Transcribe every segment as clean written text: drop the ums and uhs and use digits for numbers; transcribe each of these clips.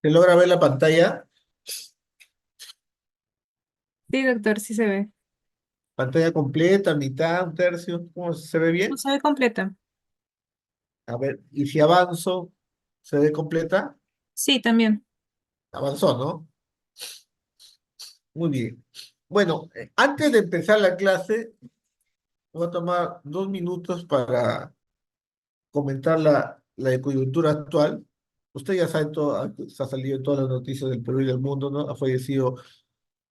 ¿Se logra ver la pantalla? Sí, doctor, sí se ve. ¿Pantalla completa, mitad, un tercio? ¿Cómo se ve No bien? se ve completa. A ver, y si avanzo, ¿se ve completa? Sí, también. Avanzó, ¿no? Muy bien. Bueno, antes de empezar la clase, voy a tomar 2 minutos para comentar la coyuntura actual. Usted ya sabe todo, ha salido en todas las noticias del Perú y del mundo, ¿no? Ha fallecido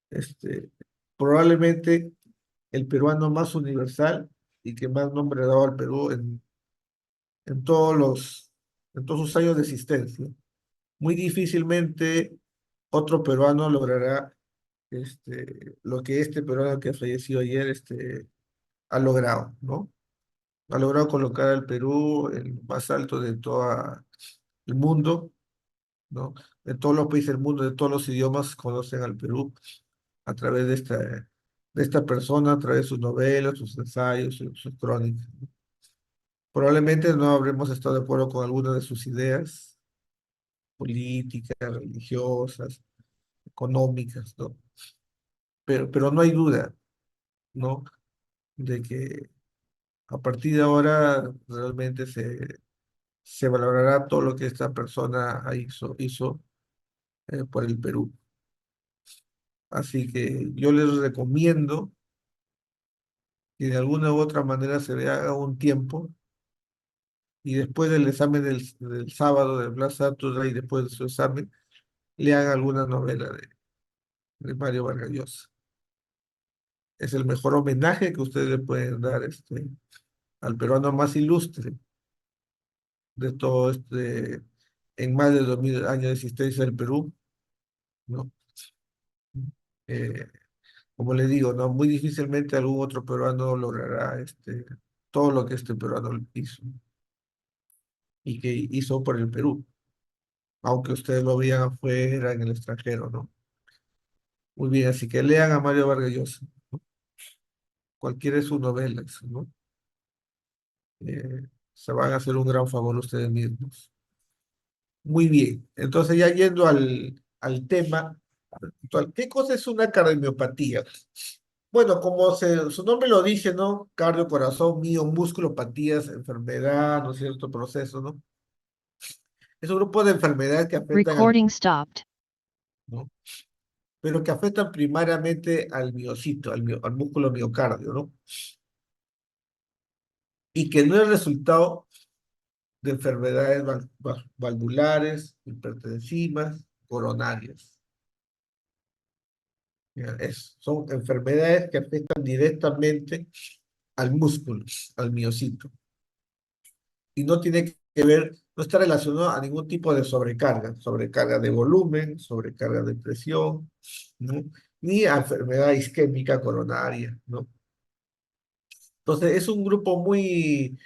este, probablemente el peruano más universal y que más nombre ha dado al Perú en en todos sus años de existencia. Muy difícilmente otro peruano logrará lo que este peruano que ha fallecido ayer ha logrado, ¿no? Ha logrado colocar al Perú en lo más alto de todo el mundo, ¿no? De todos los países del mundo, de todos los idiomas conocen al Perú a través de esta persona, a través de sus novelas, sus ensayos, sus crónicas. Probablemente no habremos estado de acuerdo con algunas de sus ideas políticas, religiosas, económicas, ¿no? Pero no hay duda, ¿no? De que a partir de ahora realmente se valorará todo lo que esta persona hizo por el Perú. Así que yo les recomiendo que de alguna u otra manera se le haga un tiempo y después del examen del sábado del Black Saturday, después de su examen, le haga alguna novela de Mario Vargas Llosa. Es el mejor homenaje que ustedes le pueden dar al peruano más ilustre de todo en más de 2000 años de existencia del Perú, ¿no? Eh, Como le digo, ¿no? Muy difícilmente algún otro peruano logrará todo lo que este peruano hizo y que hizo por el Perú, aunque ustedes lo vean afuera, en el extranjero, ¿no? Muy bien, así que lean a Mario Vargas Llosa, cualquiera de sus novelas, ¿no? Se van a hacer un gran favor ustedes mismos. Muy bien, entonces ya yendo al tema actual, ¿qué cosa es una cardiomiopatía? Bueno, como su nombre lo dice, ¿no? Cardio, corazón, mío, músculo, patías, enfermedad, ¿no es cierto? Proceso, ¿no? Es un grupo de enfermedades que afectan Recording stopped. ¿no? Pero que afectan primariamente al miocito, al músculo miocardio, ¿no? Y que no es resultado de enfermedades valvulares, hipertensivas, coronarias. Ya, son enfermedades que afectan directamente al músculo, al miocito. Y no tiene que ver, no está relacionado a ningún tipo de sobrecarga de volumen, sobrecarga de presión, ¿no? Ni a enfermedad isquémica coronaria, ¿no? Entonces, es un grupo muy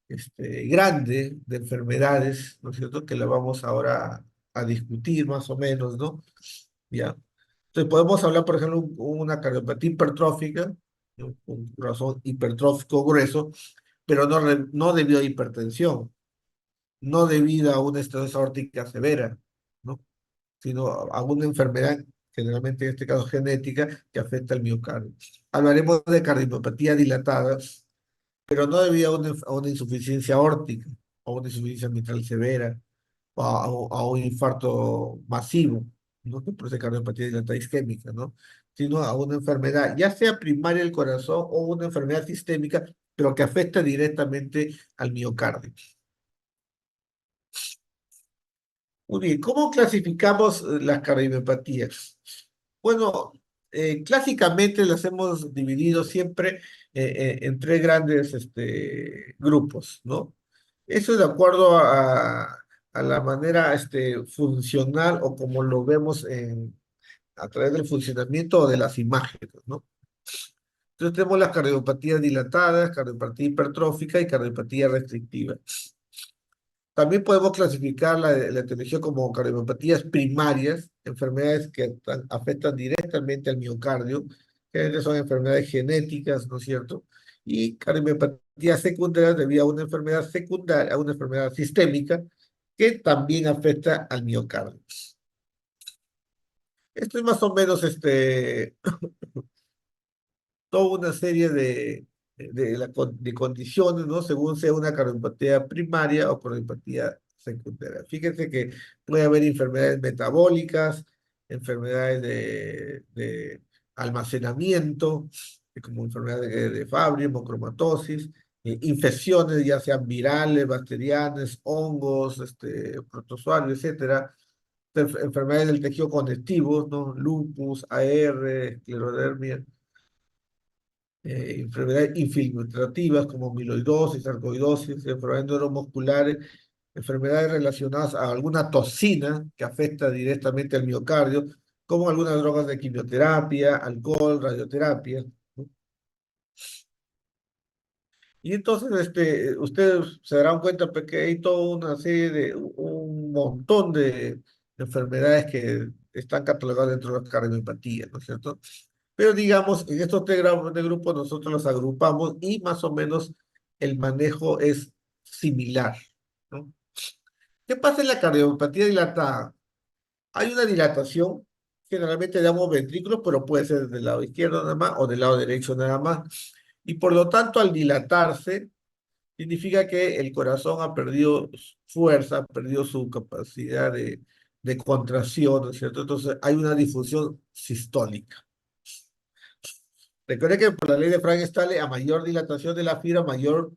grande de enfermedades, ¿no es cierto? Que la vamos ahora a discutir más o menos, ¿no? Ya. Entonces, podemos hablar, por ejemplo, una cardiopatía hipertrófica, ¿no? Un corazón hipertrófico grueso, pero no debido a hipertensión, no debido a una estenosis aórtica severa, ¿no? Sino a una enfermedad, generalmente en este caso genética, que afecta al miocardio. Hablaremos de cardiopatía dilatada, pero no debido a una insuficiencia aórtica, o una insuficiencia mitral severa, a un infarto masivo, ¿no? Que produce cardiopatía dilatada isquémica, ¿no? Sino a una enfermedad, ya sea primaria del corazón o una enfermedad sistémica, pero que afecta directamente al miocardio. Muy bien, ¿cómo clasificamos las cardiomiopatías? Bueno, clásicamente las hemos dividido siempre en tres grandes grupos, ¿no? Eso de acuerdo a la manera funcional o como lo vemos a través del funcionamiento de las imágenes, ¿no? Entonces tenemos las cardiopatías dilatadas, cardiopatía hipertrófica y cardiopatía restrictiva. También podemos clasificar la etiología como cardiopatías primarias, enfermedades que afectan directamente al miocardio, que son enfermedades genéticas, ¿no es cierto? Y cardiopatías secundarias debido a una enfermedad secundaria, a una enfermedad sistémica, que también afecta al miocardio. Esto es más o menos toda una serie de condiciones, ¿no? Según sea una cardiopatía primaria o cardiopatía secundaria. Fíjense que puede haber enfermedades metabólicas, enfermedades de almacenamiento, como enfermedades de Fabry, hemocromatosis, infecciones, ya sean virales, bacterianas, hongos, protozoarios, etcétera, enfermedades del tejido conectivo, ¿no? Lupus, AR, esclerodermia, enfermedades infiltrativas como amiloidosis, sarcoidosis, enfermedades neuromusculares, enfermedades relacionadas a alguna toxina que afecta directamente al miocardio, como algunas drogas de quimioterapia, alcohol, radioterapia, ¿no? Y entonces ustedes se darán cuenta pues, que hay toda una serie un montón de enfermedades que están catalogadas dentro de las cardiopatías, ¿no es cierto? Pero digamos, en estos tres de grupos nosotros los agrupamos y más o menos el manejo es similar, ¿no? ¿Qué pasa en la cardiopatía dilatada? Hay una dilatación, generalmente de ambos ventrículos, pero puede ser del lado izquierdo nada más o del lado derecho nada más. Y por lo tanto, al dilatarse, significa que el corazón ha perdido fuerza, ha perdido su capacidad de contracción, ¿no es cierto? Entonces hay una difusión sistólica. Recuerde que por la ley de Frank-Stahler, a mayor dilatación de la fibra, mayor,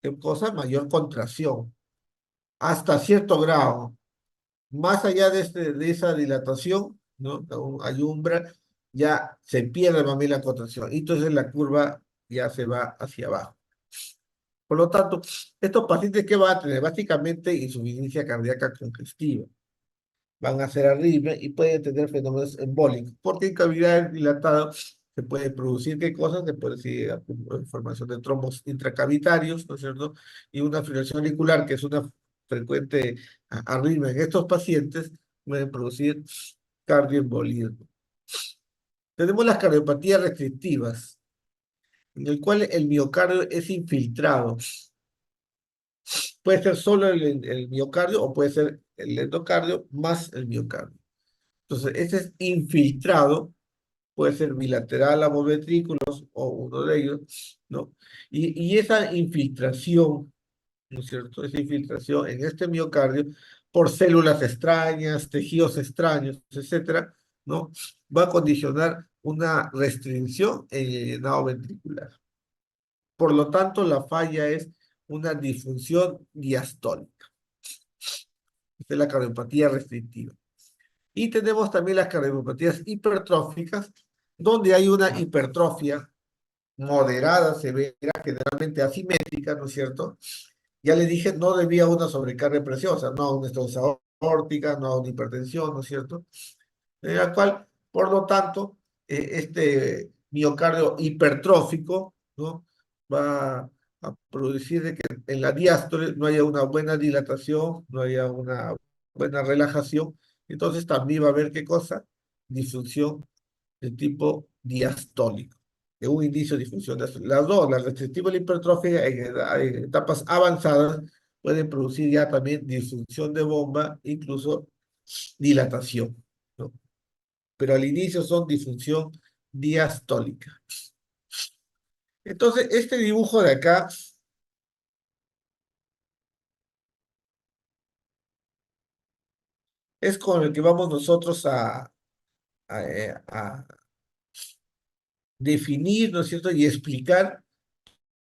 ¿qué cosa? Mayor contracción, hasta cierto grado. Más allá de esa dilatación, ¿no? Hay umbra, ya se pierde más bien la contracción. Y entonces la curva ya se va hacia abajo. Por lo tanto, estos pacientes que van a tener básicamente insuficiencia cardíaca congestiva, van a ser arritmia y pueden tener fenómenos embólicos, porque en cavidades dilatadas se puede producir qué cosas, se puede decir formación de trombos intracavitarios, ¿no es cierto? Y una fibrilación auricular, que es una frecuente arritmia en estos pacientes, pueden producir cardioembolismo. Tenemos las cardiopatías restrictivas, en el cual el miocardio es infiltrado. Puede ser solo el miocardio o puede ser el endocardio más el miocardio. Entonces, este es infiltrado, puede ser bilateral a ambos ventrículos o uno de ellos, ¿no? Y esa infiltración, ¿no es cierto? Esa infiltración en este miocardio por células extrañas, tejidos extraños, etcétera, ¿no? Va a condicionar una restricción en el llenado ventricular. Por lo tanto, la falla es una disfunción diastólica. Esta es la cardiopatía restrictiva. Y tenemos también las cardiopatías hipertróficas, donde hay una hipertrofia moderada, severa, generalmente asimétrica, ¿no es cierto? Ya les dije, no debía una sobrecarga de presión, o sea, no a una estenose aórtica, no a una hipertensión, ¿no es cierto? En la cual, por lo tanto, este miocardio hipertrófico, ¿no? Va a producir de que en la diástole no haya una buena dilatación, no haya una buena relajación, entonces también va a haber, ¿qué cosa? Disfunción de tipo diastólico, de un inicio de disfunción diastólica. Las dos, la restrictiva y la hipertrofia en etapas avanzadas pueden producir ya también disfunción de bomba, incluso dilatación, ¿no? Pero al inicio son disfunción diastólica. Entonces, este dibujo de acá es con el que vamos nosotros a definir, ¿no es cierto? Y explicar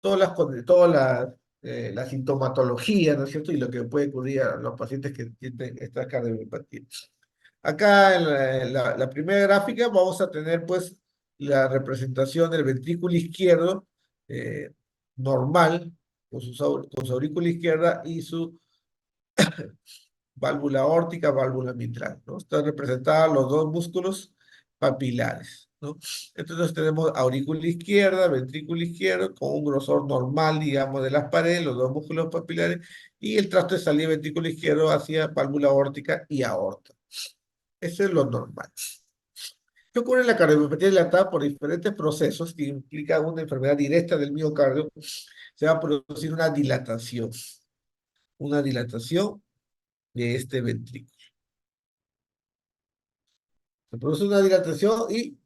la sintomatología, ¿no es cierto? Y lo que puede ocurrir a los pacientes que tienen esta cardiopatía. Acá en la primera gráfica vamos a tener pues la representación del ventrículo izquierdo eh, normal, con su aurícula izquierda y su válvula aórtica, válvula mitral, ¿no? Están representados los dos músculos papilares, ¿no? Entonces tenemos aurícula izquierda, ventrículo izquierdo, con un grosor normal, digamos, de las paredes, los dos músculos papilares, y el trasto de salida ventrículo izquierdo hacia válvula aórtica y aorta. Eso es lo normal. ¿Qué ocurre en la cardiopatía dilatada por diferentes procesos que implican una enfermedad directa del miocardio? Se va a producir una dilatación. una dilatación de este ventrículo. Se produce una dilatación y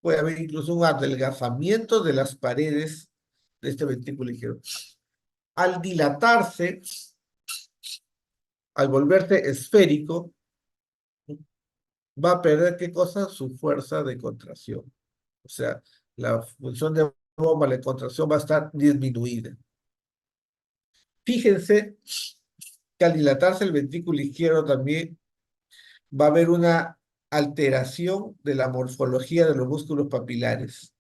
puede haber incluso un adelgazamiento de las paredes de este ventrículo izquierdo. Al dilatarse, al volverse esférico, va a perder, ¿qué cosa? Su fuerza de contracción. O sea, la función de bomba, la contracción va a estar disminuida. Fíjense que al dilatarse el ventrículo izquierdo también va a haber una alteración de la morfología de los músculos papilares.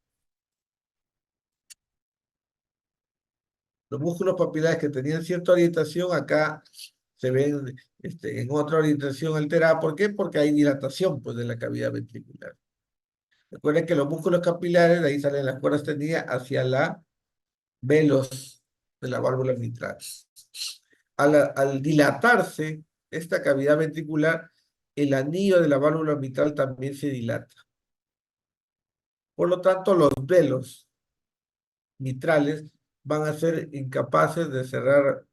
Los músculos papilares que tenían cierta orientación acá se ven en otra orientación alterada. ¿Por qué? Porque hay dilatación pues, de la cavidad ventricular. Recuerden que los músculos capilares, de ahí salen las cuerdas tendidas hacia la velos de la válvula mitral. Al dilatarse esta cavidad ventricular, el anillo de la válvula mitral también se dilata. Por lo tanto, los velos mitrales van a ser incapaces de cerrar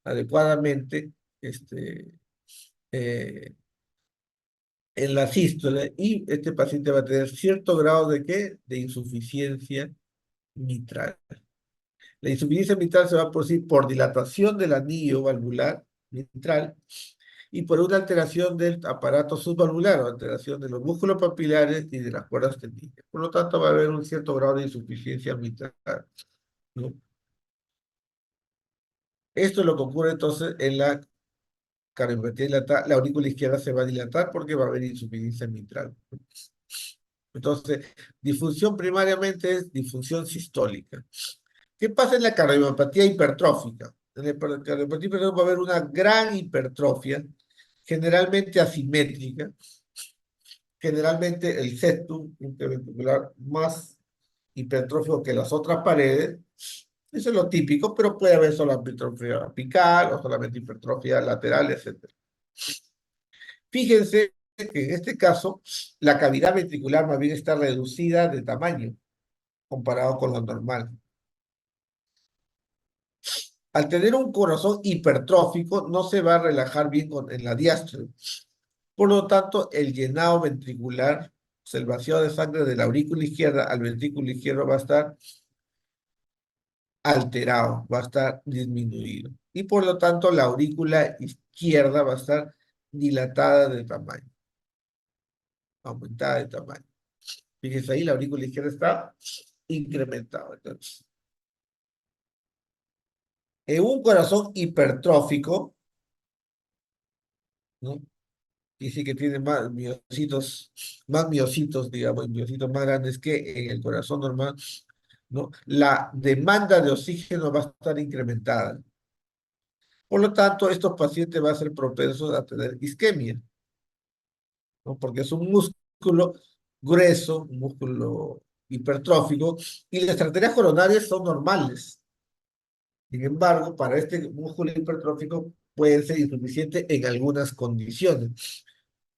adecuadamente eh, en la sístole y este paciente va a tener cierto grado de ¿qué? De insuficiencia mitral. La insuficiencia mitral se va a producir por dilatación del anillo valvular mitral y por una alteración del aparato subvalvular o alteración de los músculos papilares y de las cuerdas tendidas. Por lo tanto, va a haber un cierto grado de insuficiencia mitral, ¿no? Esto es lo que ocurre entonces en la cardiomiopatía dilatada. La aurícula izquierda se va a dilatar porque va a haber insuficiencia mitral. Entonces, disfunción primariamente es disfunción sistólica. ¿Qué pasa en la cardiopatía hipertrófica? En la cardiopatía hipertrófica va a haber una gran hipertrofia, generalmente asimétrica, generalmente el septum interventricular más hipertrófico que las otras paredes. Eso es lo típico, pero puede haber solo hipertrofia apical o solamente hipertrofia lateral, etc. Fíjense que en este caso la cavidad ventricular más bien está reducida de tamaño comparado con lo normal. Al tener un corazón hipertrófico, no se va a relajar bien en la diástole. Por lo tanto, el llenado ventricular, o sea, el vaciado de sangre de la aurícula izquierda al ventrículo izquierdo va a estar alterado, va a estar disminuido. Y por lo tanto, la aurícula izquierda va a estar dilatada de tamaño, aumentada de tamaño. Fíjense ahí, la aurícula izquierda está incrementada. Entonces, en un corazón hipertrófico, ¿no? Dice que tiene más miocitos, digamos, miocitos más grandes que en el corazón normal, ¿no? La demanda de oxígeno va a estar incrementada. Por lo tanto, estos pacientes van a ser propensos a tener isquemia, ¿no? Porque es un músculo grueso, un músculo hipertrófico, y las arterias coronarias son normales. Sin embargo, para este músculo hipertrófico pueden ser insuficientes en algunas condiciones.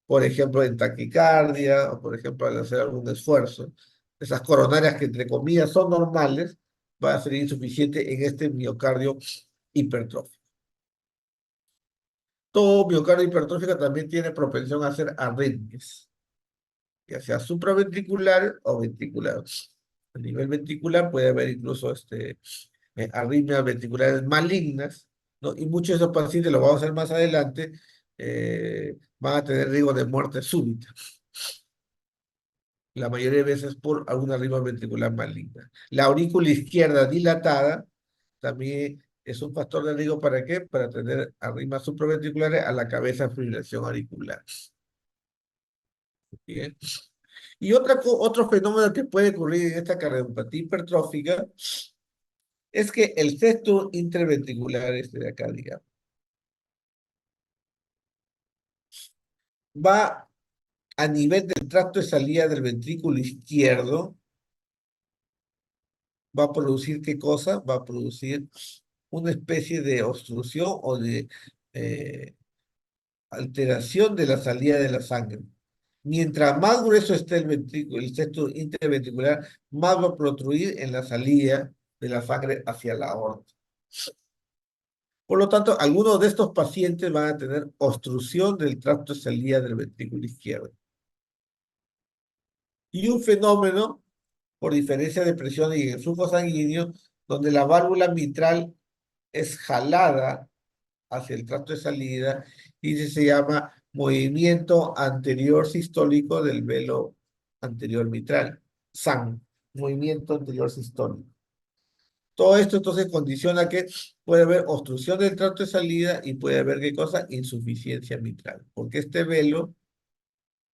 Por ejemplo, en taquicardia, o por ejemplo, al hacer algún esfuerzo. Esas coronarias que entre comillas son normales, va a ser insuficiente en este miocardio hipertrófico. Todo miocardio hipertrófico también tiene propensión a hacer arritmias, ya sea supraventricular o ventricular. A nivel ventricular puede haber incluso arritmias ventriculares malignas, ¿no? Y muchos de esos pacientes, lo vamos a ver más adelante, van a tener riesgo de muerte súbita. La mayoría de veces por alguna arritmia ventricular maligna. La aurícula izquierda dilatada también es un factor de riesgo. ¿Para qué? Para tener arritmias supraventriculares a la cabeza, fibrilación auricular. Bien. Y otro fenómeno que puede ocurrir en esta cardiopatía hipertrófica es que el septum interventricular, este de acá, digamos, va a nivel del tracto de salida del ventrículo izquierdo, va a producir ¿qué cosa? Va a producir una especie de obstrucción o de alteración de la salida de la sangre. Mientras más grueso esté el ventrículo, el septo interventricular, más va a protruir en la salida de la sangre hacia la aorta. Por lo tanto, algunos de estos pacientes van a tener obstrucción del tracto de salida del ventrículo izquierdo. Y un fenómeno por diferencia de presión y el flujo sanguíneo, donde la válvula mitral es jalada hacia el tracto de salida y se llama movimiento anterior sistólico del velo anterior mitral, SAN, movimiento anterior sistólico. Todo esto entonces condiciona que puede haber obstrucción del tracto de salida y puede haber, ¿qué cosa? Insuficiencia mitral, porque este velo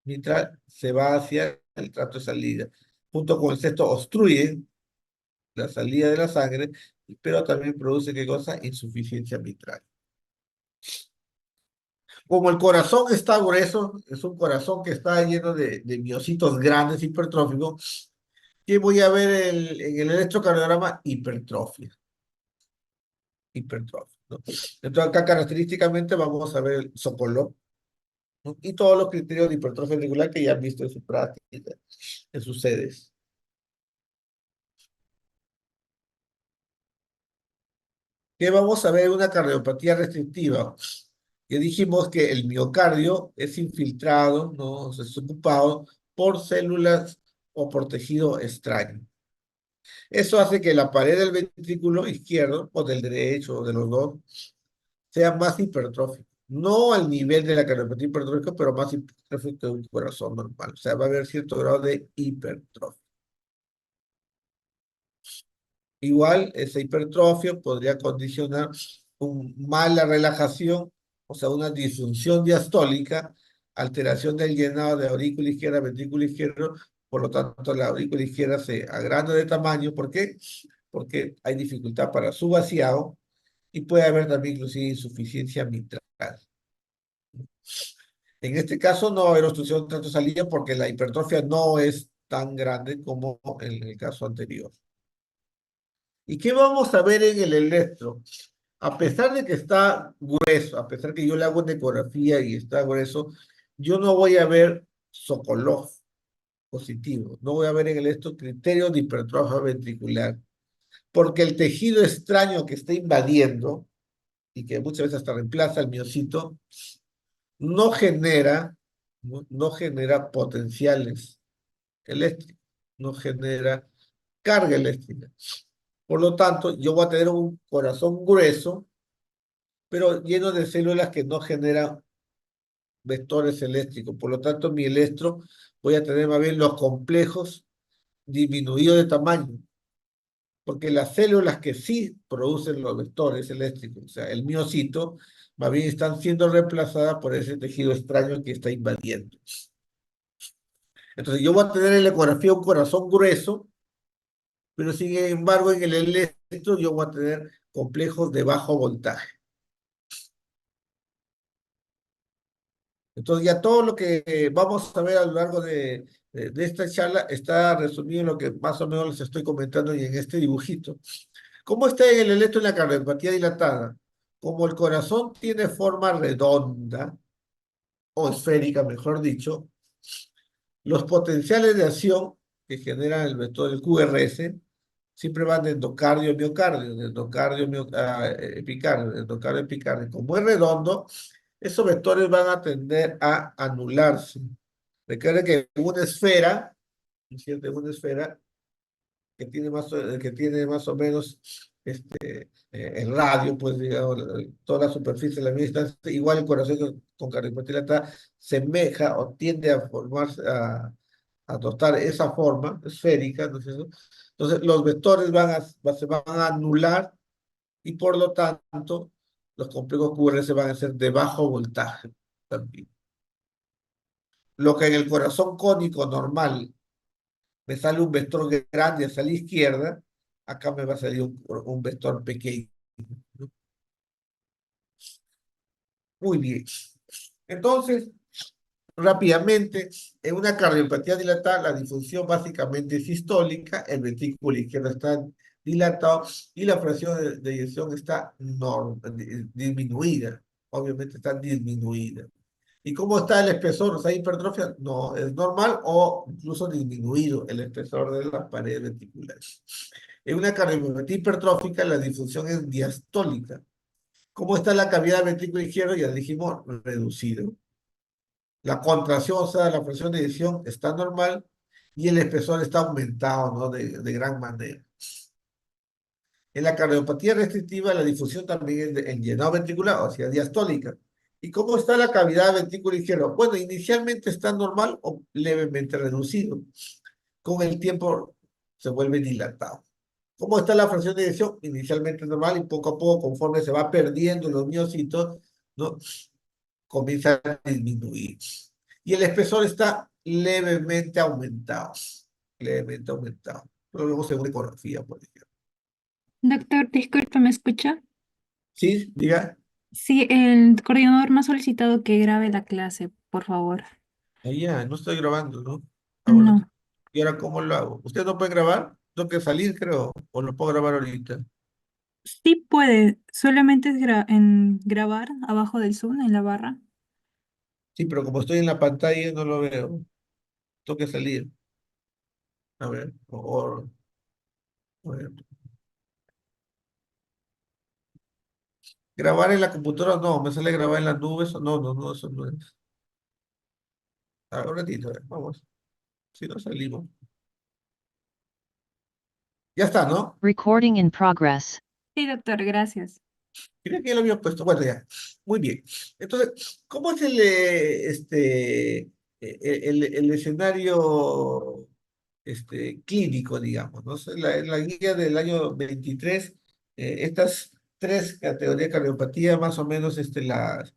mitral se va hacia el tracto de salida. Junto con el sexto obstruye la salida de la sangre, pero también produce, ¿qué cosa? Insuficiencia mitral. Como el corazón está grueso, es un corazón que está lleno de miocitos grandes hipertróficos, ¿qué voy a ver en el electrocardiograma? Hipertrofia. Hipertrofia, ¿no? Entonces acá característicamente vamos a ver el Sokolov, ¿no? Y todos los criterios de hipertrofia ventricular que ya han visto en su práctica, en sus sedes. ¿Qué vamos a ver? Una cardiopatía restrictiva. Que dijimos que el miocardio es infiltrado, ¿no? Es ocupado por células o por tejido extraño. Eso hace que la pared del ventrículo izquierdo, o del derecho, o de los dos, sea más hipertrófico. No al nivel de la cardiopatía hipertrófica, pero más hipertrófico que un corazón normal. O sea, va a haber cierto grado de hipertrofia. Igual, esa hipertrofia podría condicionar una mala relajación, o sea, una disfunción diastólica, alteración del llenado de aurícula izquierda, ventrículo izquierdo, por lo tanto, la aurícula izquierda se agranda de tamaño. ¿Por qué? Porque hay dificultad para su vaciado y puede haber también inclusive insuficiencia mitral. En este caso no va a haber obstrucción de tracto salida porque la hipertrofia no es tan grande como en el caso anterior. ¿Y qué vamos a ver en el electro? A pesar de que está grueso, a pesar que yo le hago una ecografía y está grueso, yo no voy a ver Sokolov positivo, no voy a ver en el electro criterios de hipertrofia ventricular, porque el tejido extraño que está invadiendo y que muchas veces hasta reemplaza el miocito, no genera, no genera potenciales eléctricos, no genera carga eléctrica. Por lo tanto, yo voy a tener un corazón grueso, pero lleno de células que no generan vectores eléctricos. Por lo tanto, mi electro voy a tener más bien los complejos disminuidos de tamaño, porque las células que sí producen los vectores eléctricos, o sea, el miocito, más bien están siendo reemplazadas por ese tejido extraño que está invadiendo. Entonces, yo voy a tener en la ecografía un corazón grueso, pero sin embargo, en el electro yo voy a tener complejos de bajo voltaje. Entonces ya todo lo que vamos a ver a lo largo de esta charla está resumido en lo que más o menos les estoy comentando y en este dibujito. ¿Cómo está en el electro en la cardiopatía dilatada? Como el corazón tiene forma redonda, o esférica, mejor dicho, los potenciales de acción que generan el vector del QRS siempre van de endocardio a miocardio, de endocardio a epicardio, de endocardio a epicardio. Como es redondo, esos vectores van a tender a anularse. Recuerda que una esfera, ¿no es cierto? Una esfera que tiene más o menos el radio, pues digamos, toda la superficie de la misma distancia, igual el corazón con cardiopatía dilatada semeja o tiende a formarse, a adoptar esa forma esférica, ¿no es cierto? Entonces los vectores se van a anular y por lo tanto los complejos QRS van a ser de bajo voltaje también. Lo que en el corazón cónico normal me sale un vector grande hacia la izquierda, acá me va a salir un vector pequeño, ¿no? Muy bien. Entonces, rápidamente, en una cardiopatía dilatada, la disfunción básicamente es sistólica, el ventrículo izquierdo está dilatado y la fracción de eyección está disminuida, obviamente está disminuida. ¿Y cómo está el espesor? O sea, hipertrofia, no, es normal o incluso disminuido el espesor de las paredes ventriculares. En una cardiopatía hipertrófica, la disfunción es diastólica. ¿Cómo está la cavidad del ventrículo izquierdo? Ya dijimos, reducido. La contracción, o sea, la presión de eyección está normal y el espesor está aumentado, ¿no? De gran manera. En la cardiopatía restrictiva, la difusión también es en llenado ventricular, o sea, diastólica. ¿Y cómo está la cavidad del ventrículo izquierdo? Bueno, inicialmente está normal o levemente reducido. Con el tiempo se vuelve dilatado. ¿Cómo está la fracción de eyección? Inicialmente normal y poco a poco, conforme se va perdiendo los miocitos, ¿no? Comienza a disminuir. Y el espesor está levemente aumentado. Levemente aumentado. Pero luego según ecografía, por ejemplo. Doctor, disculpe, ¿me escucha? ¿Sí? Diga. Sí, el coordinador me ha solicitado que grabe la clase, por favor. Ya, no estoy grabando, ¿no? Ahora, No, ¿y ahora cómo lo hago? ¿Usted no puede grabar? Tengo que salir, creo, o lo puedo grabar ahorita. sí puede, solamente es en grabar abajo del Zoom, en la barra. Sí, pero como estoy en la pantalla no lo veo. Tengo que salir. A ver, a ver. Grabar en la computadora, no, me sale grabar en las nubes. No, no, no, eso no es. A ver, un ratito, a ver, vamos. Si no salimos. Ya está, ¿no? Recording in progress. Sí, doctor, gracias. Creo que ya lo había puesto. Bueno, ya. Muy bien. Entonces, ¿cómo es el escenario clínico, digamos, ¿no? En la guía del año 23, estas tres categorías de cardiopatía más o menos las,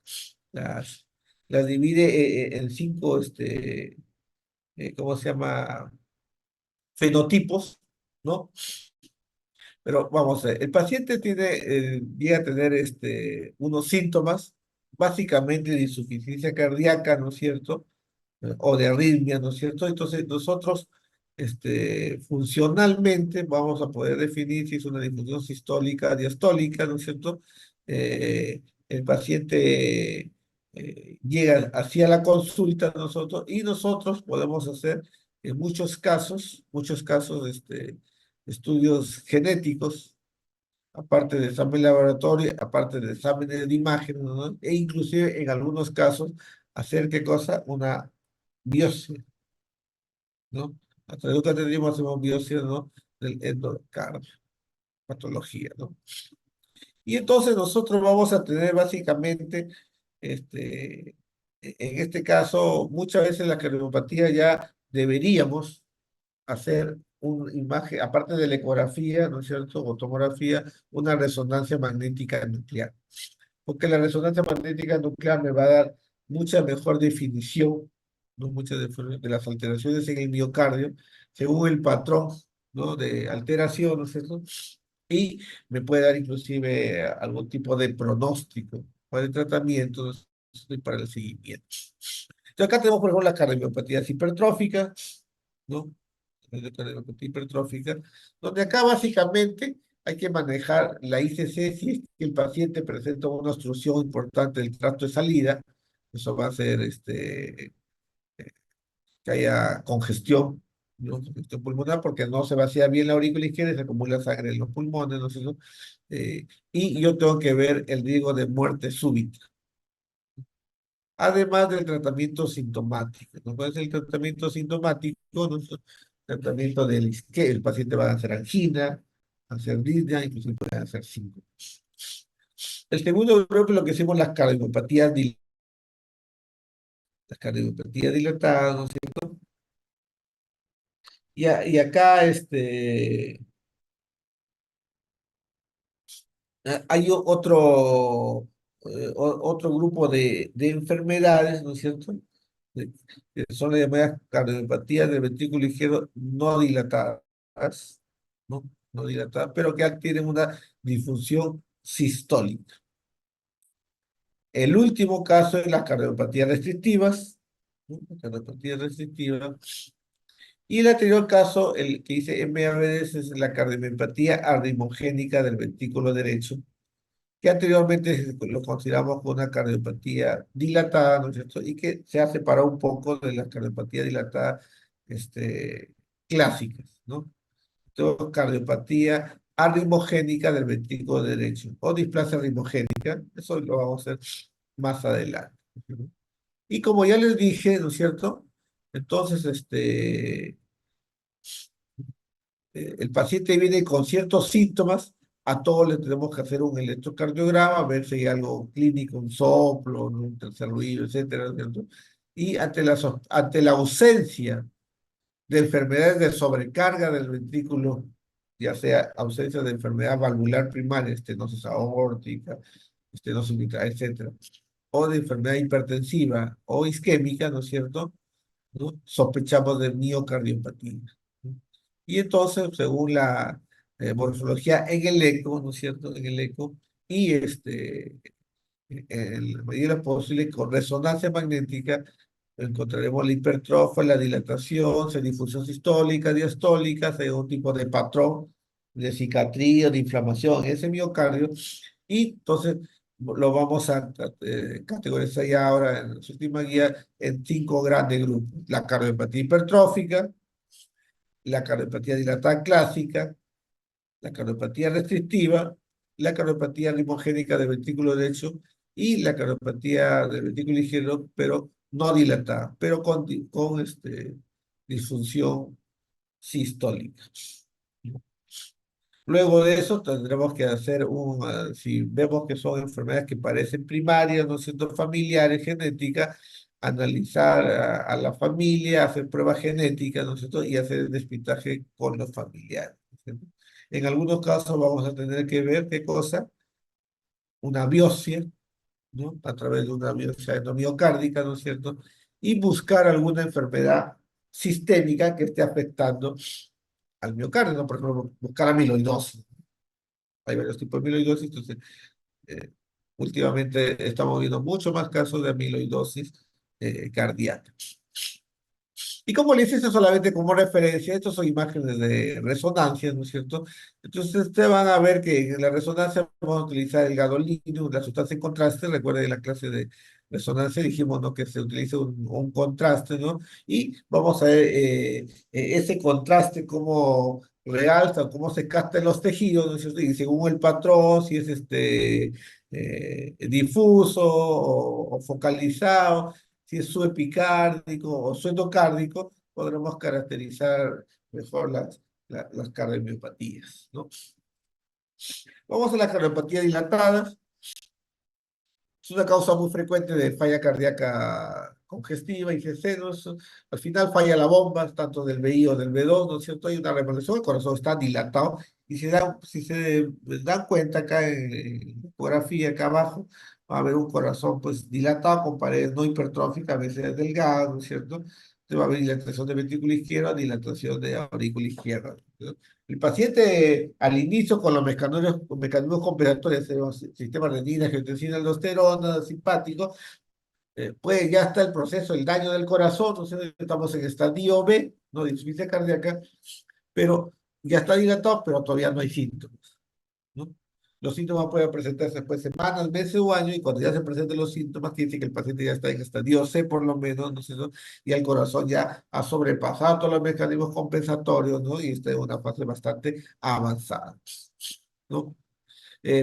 las divide en cinco, ¿cómo se llama? Fenotipos, ¿no? Pero vamos a ver, el paciente llega a tener unos síntomas, básicamente de insuficiencia cardíaca, ¿no es cierto? O de arritmia, ¿no es cierto? Entonces nosotros funcionalmente vamos a poder definir si es una disfunción sistólica, diastólica, ¿no es cierto? El paciente llega hacia la consulta nosotros y nosotros podemos hacer en muchos casos, estudios genéticos, aparte de examen laboratorio, aparte de exámenes de imagen, ¿no? E inclusive en algunos casos hacer qué cosa, una biopsia, ¿no? A través de un hacemos biopsia, ¿no? Del endocardio, patología, ¿no? Y entonces nosotros vamos a tener básicamente, en este caso, muchas veces la cardiopatía ya deberíamos hacer una imagen, aparte de la ecografía, ¿no es cierto? O tomografía, una resonancia magnética nuclear. Porque la resonancia magnética nuclear me va a dar mucha mejor definición, ¿no? De las alteraciones en el miocardio, según el patrón, ¿no? De alteración, ¿no es cierto? Y me puede dar inclusive algún tipo de pronóstico para el tratamiento, ¿no es cierto? Y para el seguimiento. Entonces acá tenemos, por ejemplo, las cardiopatías hipertróficas, ¿no? De cardiopatía hipertrófica, donde acá básicamente hay que manejar la ICC si es que el paciente presenta una obstrucción importante del tracto de salida. Eso va a hacer que haya congestión, ¿no? Congestión pulmonar, porque no se vacía bien la aurícula izquierda y se acumula sangre en los pulmones, ¿no sé, ¿no? Y yo tengo que ver el riesgo de muerte súbita. Además del tratamiento sintomático. ¿No? ¿Cuál es el tratamiento sintomático? ¿No? Tratamiento que el paciente va a hacer angina, hacer disnea, incluso puede hacer síncope. El segundo grupo es lo que hacemos las cardiopatías dilatadas, ¿no es cierto? Y acá hay otro grupo de enfermedades, ¿no es cierto? De- que son las llamadas cardiopatías del ventrículo izquierdo no dilatadas, ¿no? No dilatadas, pero que tienen una disfunción sistólica. El último caso es las cardiopatías restrictivas, ¿no? Las cardiopatías restrictivas. Y el anterior caso, el que dice MRS, es la cardiomiopatía arritmogénica del ventrículo derecho, que anteriormente lo consideramos como una cardiopatía dilatada, ¿no es cierto? Y que se ha separado un poco de las cardiopatías dilatadas clásicas, ¿no? Entonces, cardiopatía arritmogénica del ventrículo derecho o displasia arritmogénica. Eso lo vamos a hacer más adelante. Y como ya les dije, ¿no es cierto? Entonces, el paciente viene con ciertos síntomas, a todos le tenemos que hacer un electrocardiograma, ver si hay algo clínico, un soplo, ¿no? Un tercer ruido, etcétera, ¿cierto? Y ante la ausencia de enfermedades de sobrecarga del ventrículo, ya sea ausencia de enfermedad valvular primaria, estenosis aórtica, estenosis mitral, etcétera, o de enfermedad hipertensiva o isquémica, ¿no es cierto? ¿No? Sospechamos de miocardiopatía, ¿no? Y entonces, según la morfología en el eco, ¿no es cierto? En el eco, y en la medida de lo posible, con resonancia magnética, encontraremos la hipertrofia, la dilatación, si hay difusión sistólica, diastólica, si hay algún tipo de patrón de cicatriz, de inflamación en ese miocardio, y entonces lo vamos a categorizar ya ahora en su última guía en 5 grandes grupos: la cardiopatía hipertrófica, la cardiopatía dilatada clásica, la cardiopatía restrictiva, la cardiopatía limogénica del ventrículo derecho y la cardiopatía del ventrículo izquierdo, pero no dilatada, pero con disfunción sistólica. Luego de eso tendremos que hacer si vemos que son enfermedades que parecen primarias, no siendo familiares, genéticas, analizar a la familia, hacer pruebas genéticas, ¿no es cierto? Y hacer el despistaje con los familiares, ¿no es cierto? En algunos casos vamos a tener que ver qué cosa, una biopsia, ¿no? A través de una biopsia endomiocárdica, ¿no es cierto? Y buscar alguna enfermedad sistémica que esté afectando al miocardio, ¿no? Por ejemplo, buscar amiloidosis. Hay varios tipos de amiloidosis, entonces eh, últimamente estamos viendo mucho más casos de amiloidosis cardíaca. Y como le hice eso solamente como referencia, estos son imágenes de resonancia, ¿no es cierto? Entonces ustedes van a ver que en la resonancia vamos a utilizar el gadolinium, la sustancia en contraste. Recuerden, en la clase de resonancia dijimos, ¿no?, que se utiliza un contraste, ¿no? Y vamos a ver ese contraste cómo realza, cómo se capta en los tejidos, ¿no es cierto? Y según el patrón, si es difuso o focalizado, si es subepicárdico o suendocárdico, podremos caracterizar mejor las cardiomiopatías, ¿no? Vamos a la cardiopatía dilatada. Es una causa muy frecuente de falla cardíaca congestiva y cecenos. Al final falla la bomba, tanto del VI o del V2, ¿no es cierto? Hay una revolución, el corazón está dilatado. Y si se dan cuenta acá en la ecografía, acá abajo, va a haber un corazón pues dilatado con paredes no hipertróficas, a veces delgadas, ¿no es cierto? Entonces va a haber dilatación de ventrículo izquierdo, dilatación de aurícula izquierda, ¿no? El paciente al inicio con los mecanismos compensatorios, el sistema renina, angiotensina, aldosterona, simpático, pues ya está el proceso, el daño del corazón, ¿no? Estamos en estadio B, no de insuficiencia cardíaca, pero ya está dilatado, pero todavía no hay síntomas, ¿no? Los síntomas pueden presentarse después de semanas, meses o años, y cuando ya se presenten los síntomas, quiere decir que el paciente ya está en estadio C por lo menos, ¿no es cierto? Y el corazón ya ha sobrepasado todos los mecanismos compensatorios, ¿no? Y está en una fase bastante avanzada, ¿no?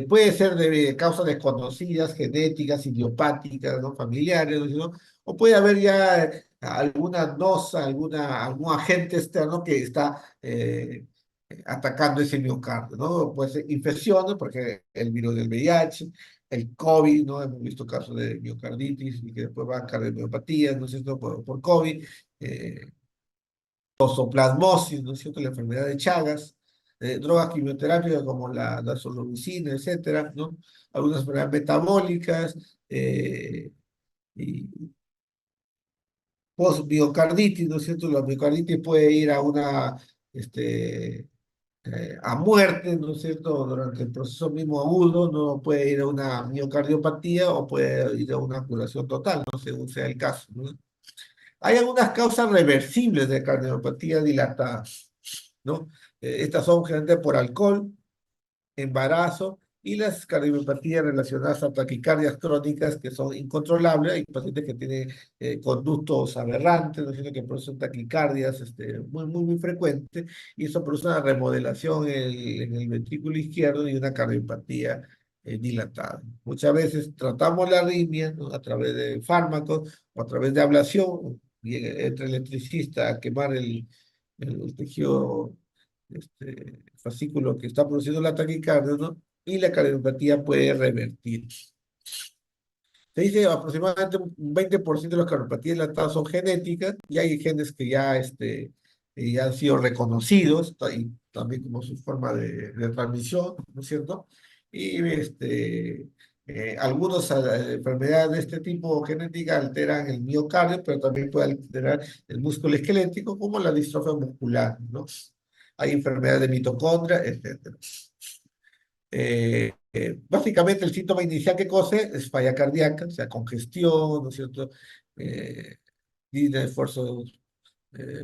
Puede ser de causas desconocidas, genéticas, idiopáticas, ¿no?, familiares, ¿no? O puede haber ya alguna nosa, algún agente externo que está atacando ese miocardio, ¿no? Puede ser infecciones, porque el virus del VIH, el COVID, ¿no? Hemos visto casos de miocarditis y que después van a cardiomiopatías, ¿no es cierto?, por COVID. Eh, Tosoplasmosis, ¿no es cierto?, la enfermedad de Chagas, drogas quimioterápicas como la doxorubicina, etcétera, ¿no? Algunas enfermedades metabólicas, y postmiocarditis, ¿no es cierto? La miocarditis puede ir a a muerte, ¿no es cierto? Durante el proceso mismo agudo, no puede ir a una miocardiopatía o puede ir a una curación total, ¿no? Según sea el caso, ¿no? Hay algunas causas reversibles de cardiopatía dilatada, ¿no? Estas son generalmente por alcohol, embarazo y las cardiopatías relacionadas a taquicardias crónicas que son incontrolables. Hay pacientes que tienen conductos aberrantes, ¿no es cierto?, que producen taquicardias muy frecuentes, y eso produce una remodelación en el ventrículo izquierdo y una cardiopatía dilatada. Muchas veces tratamos la arritmia, ¿no?, a través de fármacos o a través de ablación, y entra el electricista a quemar el tejido fascículo que está produciendo la taquicardia, ¿no? Y la cardiopatía puede revertir. Se dice aproximadamente un 20% de las cardiopatías dilatadas son genéticas, y hay genes que ya han sido reconocidos, y también como su forma de transmisión, ¿no es cierto? Y algunas enfermedades de este tipo genética alteran el miocardio, pero también puede alterar el músculo esquelético, como la distrofia muscular, ¿no? Hay enfermedades de mitocondria, etcétera. Básicamente el síntoma inicial que cose es falla cardíaca, o sea, congestión, ¿no es cierto? Eh, Disney de esfuerzo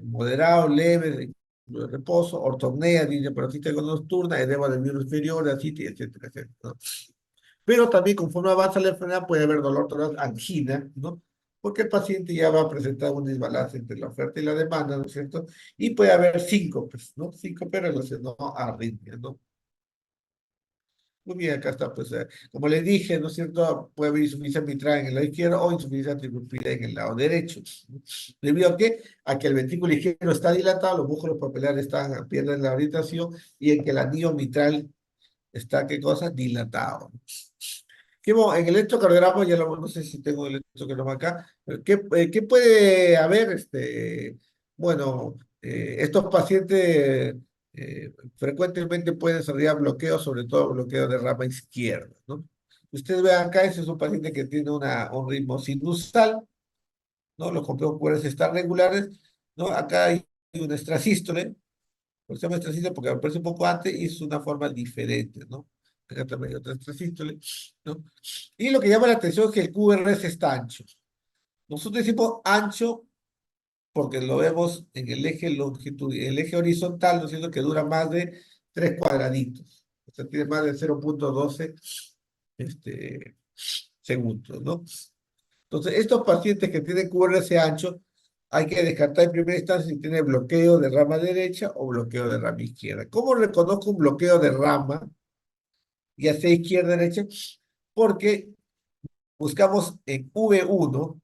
moderado, leve, de reposo, ortopnea, disney paroxística nocturna, edema del miembro inferior, ascitis, etcétera, etcétera, ¿no? Pero también conforme avanza la enfermedad puede haber dolor torácico, angina, ¿no? Porque el paciente ya va a presentar un desbalance entre la oferta y la demanda, ¿no es cierto? Y puede haber síncopes, ¿no? Síncope relacionado a arritmia, ¿no? Muy bien, acá está, pues, como les dije, ¿no es cierto? Puede haber insuficiencia mitral en el lado izquierdo o insuficiencia atricuspide en el lado derecho, ¿no? ¿Debido a qué? A que el ventrículo izquierdo está dilatado, los músculos papulares pierden la orientación, y en que el anillo mitral está, ¿qué cosa? Dilatado. En el electrocardiograma, no sé si tengo el electrocardiograma acá, pero ¿qué puede haber? Bueno, estos pacientes frecuentemente pueden desarrollar bloqueos, sobre todo bloqueo de rama izquierda, ¿no? Ustedes vean acá, ese es un paciente que tiene un ritmo sinusal, ¿no? Los complejos pulmonares están regulares, ¿no? Acá hay una extrasístole, por eso se llama extrasístole porque aparece un poco antes y es una forma diferente, ¿no? Acá también hay otra extrasístole, ¿no? Y lo que llama la atención es que el QRS está ancho. Nosotros decimos ancho porque lo vemos en el eje el eje horizontal, ¿no es cierto?, que dura más de 3 cuadraditos. O sea, tiene más de 0,12 este, segundos, ¿no? Entonces, estos pacientes que tienen QRS ancho, hay que descartar en primera instancia si tiene bloqueo de rama derecha o bloqueo de rama izquierda. ¿Cómo reconozco un bloqueo de rama, ya sea izquierda o derecha? Porque buscamos en V1,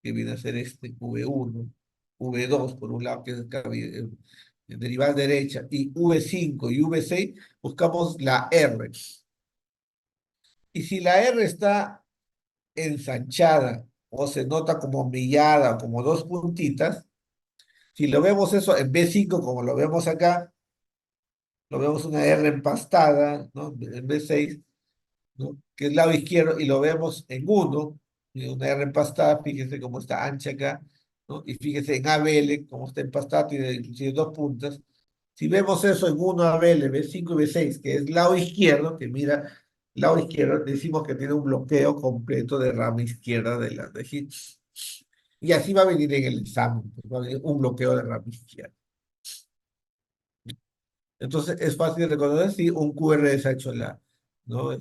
que viene a ser V1, V2 por un lado, que es derivada derecha, y V5 y V6, buscamos la R. Y si la R está ensanchada o se nota como millada o como dos puntitas, si lo vemos eso en B5, como lo vemos acá, lo vemos una R empastada, ¿no?, en B6, ¿no?, que es lado izquierdo, y lo vemos en 1, una R empastada, fíjense cómo está ancha acá, ¿no? Y fíjense en ABL, cómo está empastada, tiene inclusive dos puntas. Si vemos eso en 1 ABL, B5 y B6, que es lado izquierdo, que mira, lado izquierdo, decimos que tiene un bloqueo completo de rama izquierda de la de Higgs. Y así va a venir en el examen, pues, va a venir un bloqueo de rama izquierda. Entonces es fácil de reconocer si un QRS ha hecho ¿no?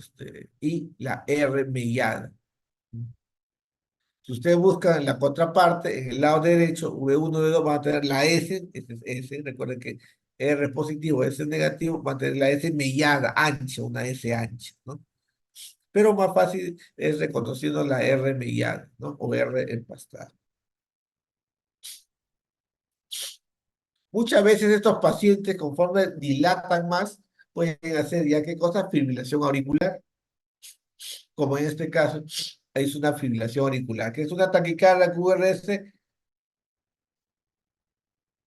Y la R mellada. Si ustedes buscan en la contraparte, en el lado derecho, V1, V2, van a tener la S, ese es S, recuerden que R es positivo, S es negativo, van a tener la S mellada, ancha, una S ancha, ¿no? Pero más fácil es reconociendo la R mellada, ¿no? O R empastada. Muchas veces estos pacientes, conforme dilatan más, pueden hacer ya qué cosa, fibrilación auricular, como en este caso es una fibrilación auricular, que es una taquicardia QRS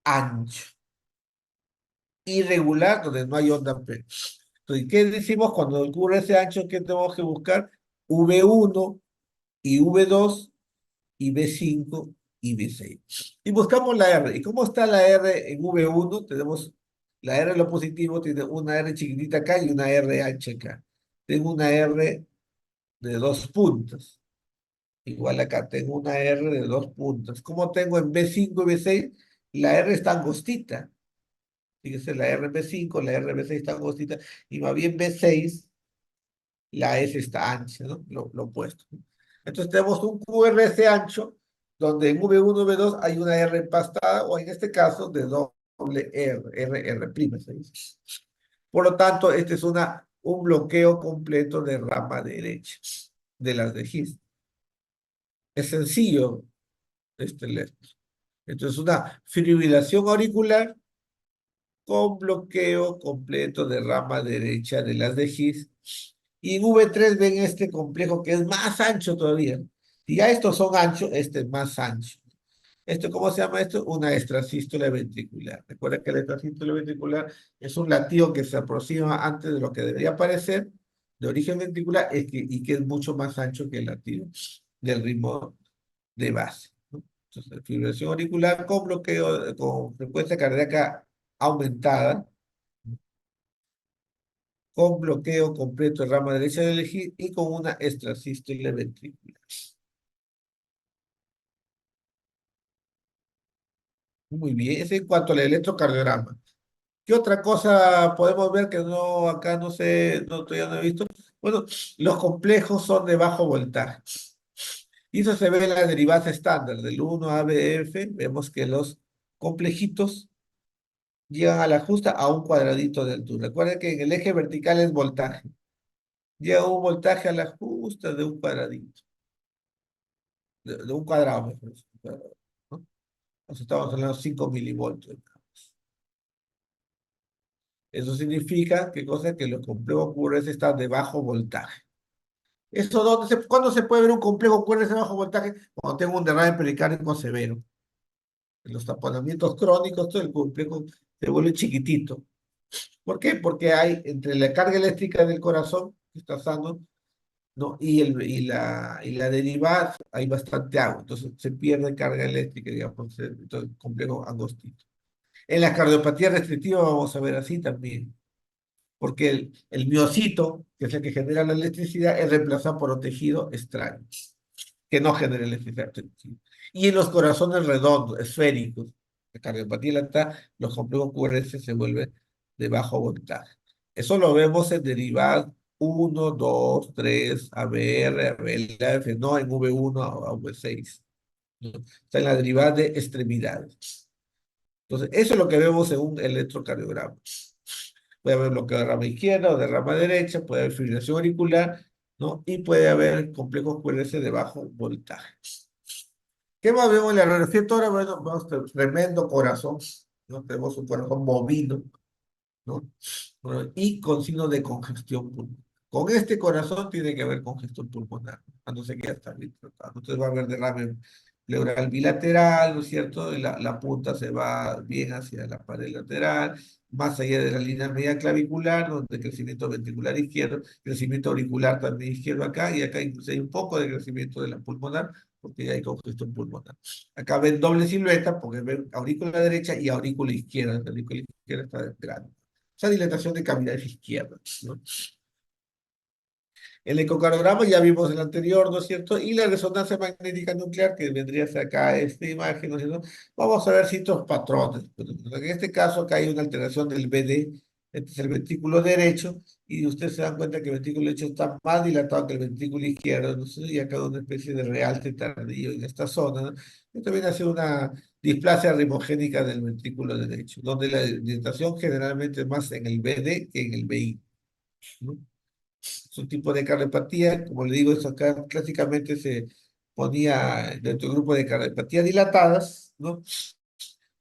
ancho, irregular, donde no hay onda P. Entonces, ¿qué decimos cuando el QRS ancho? ¿Qué tenemos que buscar? V1 y V2 y B5 y B6. Y buscamos la R. ¿Y cómo está la R en V1? Tenemos la R en lo positivo, tiene una R chiquitita acá y una R ancha acá. Tengo una R de dos puntas. Igual acá tengo una R de dos puntas. ¿Cómo tengo en B5 y B6? La R está angostita. Fíjese, la R en B5, la R en B6 está angostita. Y más bien B6 la S está ancha, ¿no? Lo opuesto, ¿no? Entonces tenemos un QRS ancho, donde en V1, V2 hay una R empastada, o en este caso de doble R', se dice. Por lo tanto, este es un bloqueo completo de rama derecha de las de His. Es sencillo, entonces una fibrilación auricular con bloqueo completo de rama derecha de las de His. Y en V3 ven este complejo que es más ancho todavía. Si ya estos son anchos, este es más ancho. ¿Esto cómo se llama esto? Una extrasístole ventricular. Recuerda que la extrasístole ventricular es un latido que se aproxima antes de lo que debería parecer, de origen ventricular, y que es mucho más ancho que el latido del ritmo de base, ¿no? Entonces, fibrilación auricular con bloqueo, con frecuencia cardíaca aumentada, con bloqueo completo de rama derecha del eje y con una extrasístole ventricular. Muy bien, es en cuanto al electrocardiograma. ¿Qué otra cosa podemos ver que no, acá no sé, no, todavía no he visto? Bueno, los complejos son de bajo voltaje. Y eso se ve en la derivada estándar del 1 ABF. Vemos que los complejitos llegan a la justa a un cuadradito de altura. Recuerden que en el eje vertical es voltaje. Llega un voltaje a la justa de un cuadradito, de un cuadrado, mejor dicho, un cuadrado, ¿no? Entonces estamos hablando de 5 milivoltios. Eso significa, ¿qué cosa? Que los complejos QRS están de bajo voltaje. ¿Cuándo se puede ver un complejo QRS de bajo voltaje? Cuando tengo un derrame pericárdico severo. En los taponamientos crónicos, todo el complejo se vuelve chiquitito. ¿Por qué? Porque hay entre la carga eléctrica del corazón, que está sano, ¿no? Y la derivada, hay bastante agua. Entonces se pierde carga eléctrica, digamos, entonces complejo angostito. En la cardiopatía restrictiva vamos a ver así también, porque el miocito, que es el que genera la electricidad, es reemplazado por un tejido extraño, que no genera electricidad. Y en los corazones redondos, esféricos, la cardiopatía lenta, los complejos QRS se vuelven de bajo voltaje. Eso lo vemos en derivadas 1, 2, 3, ABR, ABLF, no en V1 a V6. ¿No? Está en la derivada de extremidades. Entonces, eso es lo que vemos en un electrocardiograma. Puede haber bloqueo de rama izquierda o de rama derecha, puede haber fibrilación auricular, ¿no? Y puede haber complejos QRS de bajo voltaje. ¿Qué más vemos en la radiografía? Ahora, bueno, vemos tremendo corazón, ¿no? Tenemos un corazón bovino, ¿no? Bueno, y con signo de congestión pulmonar. Con este corazón tiene que haber congestión pulmonar, a no ser que ya está bien tratado. Entonces va a haber derrame pleural bilateral, ¿no es cierto? Y la punta se va bien hacia la pared lateral, más allá de la línea media clavicular, donde crecimiento ventricular izquierdo, crecimiento auricular también izquierdo acá, y acá incluso hay un poco de crecimiento de la pulmonar, porque ya hay congestión pulmonar. Acá ven doble silueta, porque ven aurícula derecha y aurícula izquierda. La aurícula izquierda está grande. Esa dilatación de cavidades izquierdas, ¿no? El ecocardiograma ya vimos el anterior, ¿no es cierto? Y la resonancia magnética nuclear, que vendría a ser acá esta imagen, ¿no es cierto? Vamos a ver ciertos patrones. En este caso, acá hay una alteración del BD, este es el ventrículo derecho, y ustedes se dan cuenta que el ventrículo derecho está más dilatado que el ventrículo izquierdo, ¿no? Y acá hay una especie de realce tardío en esta zona, ¿no? Esto viene a ser una displasia rimogénica del ventrículo derecho, donde la dilatación generalmente es más en el BD que en el BI, ¿no? Es un tipo de cardiopatía, como le digo, eso acá clásicamente se ponía dentro del grupo de cardiopatía dilatadas, ¿no?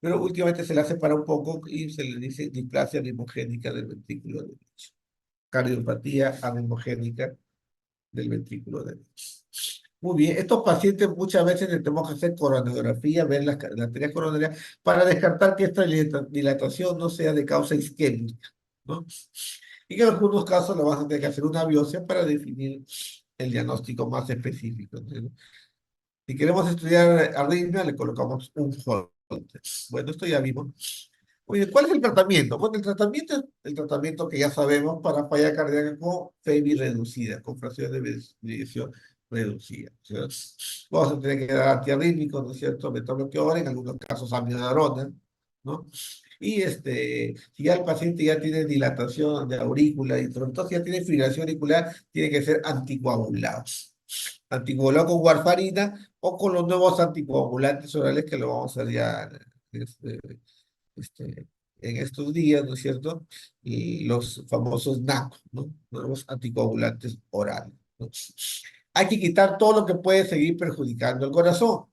Pero últimamente se la separa un poco y se le dice displasia anemogénica del ventrículo derecho. Cardiopatía anemogénica del ventrículo derecho. Muy bien, estos pacientes muchas veces les tenemos que hacer coronografía, ver las arterias coronarias para descartar que esta dilatación no sea de causa isquémica, ¿no? Y en algunos casos lo vas a tener que hacer una biopsia para definir el diagnóstico más específico, ¿no? Si queremos estudiar arritmia, le colocamos un Holter. Bueno, esto ya vimos. Oye, ¿cuál es el tratamiento? Bueno, el tratamiento que ya sabemos para falla cardíaca con FEBI reducida, con fracción de eyección reducida. ¿Cierto? Vamos a tener que dar antiarrítmicos, ¿no es cierto? Metabloqueador, en algunos casos amiodarona, ¿no? Y si ya el paciente ya tiene dilatación de aurícula y sobre todo si ya tiene fibrilación auricular, tiene que ser anticoagulado. Anticoagulado con warfarina o con los nuevos anticoagulantes orales que lo vamos a ver ya este, este, en estos días, ¿no es cierto? Y los famosos NAC, ¿no? Nuevos anticoagulantes orales, ¿no? Hay que quitar todo lo que puede seguir perjudicando el corazón.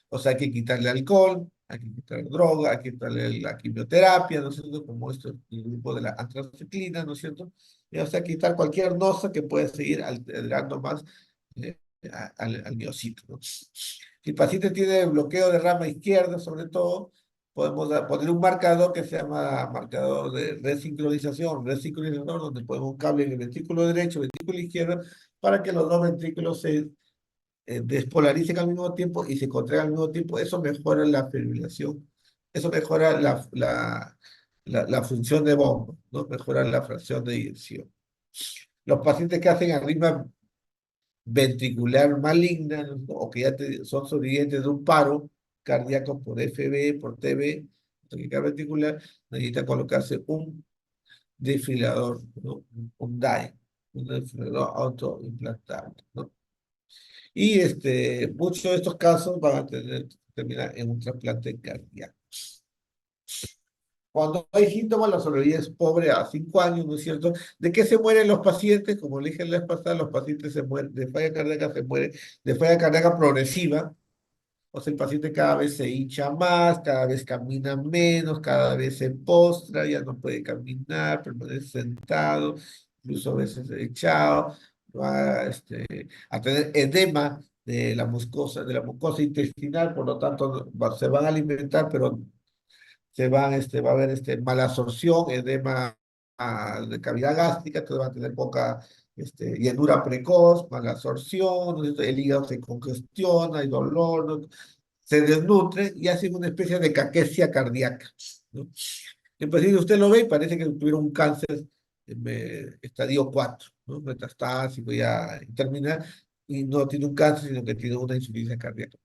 O sea, hay que quitarle alcohol, hay que quitarle droga, hay que quitarle la quimioterapia, ¿no es cierto? Como esto, el grupo de la antraciclina, ¿no es cierto? Y, o sea, quitar cualquier noza que pueda seguir alterando más eh, al miocito, ¿no? Si el paciente tiene bloqueo de rama izquierda, sobre todo, podemos poner un marcador que se llama marcador de resincronización, donde ponemos un cable en el ventrículo derecho, ventrículo izquierdo, para que los dos ventrículos se despolaricen al mismo tiempo y se contraigan al mismo tiempo. Eso mejora la fibrilación, eso mejora la función de bomba, ¿no? Mejora la fracción de eyección. Los pacientes que hacen arritmia ventricular maligna, ¿no? O que ya son sobrevivientes de un paro cardíaco por FB, por TB, taquicardia ventricular, necesita colocarse un desfibrilador, ¿no? Un DAE, un desfibrilador autoimplantable, ¿no? Y muchos de estos casos van a terminar en un trasplante cardíaco. Cuando hay síntomas, la sobrevida es pobre a 5 años, ¿no es cierto? ¿De qué se mueren los pacientes? Como le dije la vez pasada, los pacientes se mueren de falla cardíaca, se mueren de falla cardíaca progresiva. O sea, el paciente cada vez se hincha más, cada vez camina menos, cada vez se postra, ya no puede caminar, permanece sentado, incluso a veces echado, va a tener edema de la mucosa intestinal, por lo tanto se van a alimentar, pero va a haber mala absorción, edema de cavidad gástrica, entonces van a tener poca llenura precoz, mala absorción, ¿no? El hígado se congestiona, hay dolor, ¿no? Se desnutre y hace una especie de caquesia cardíaca, ¿no? El paciente usted lo ve y parece que tuviera un cáncer estadio 4, ¿no? Metastásico ya terminal, y no tiene un cáncer, sino que tiene una insuficiencia cardíaca.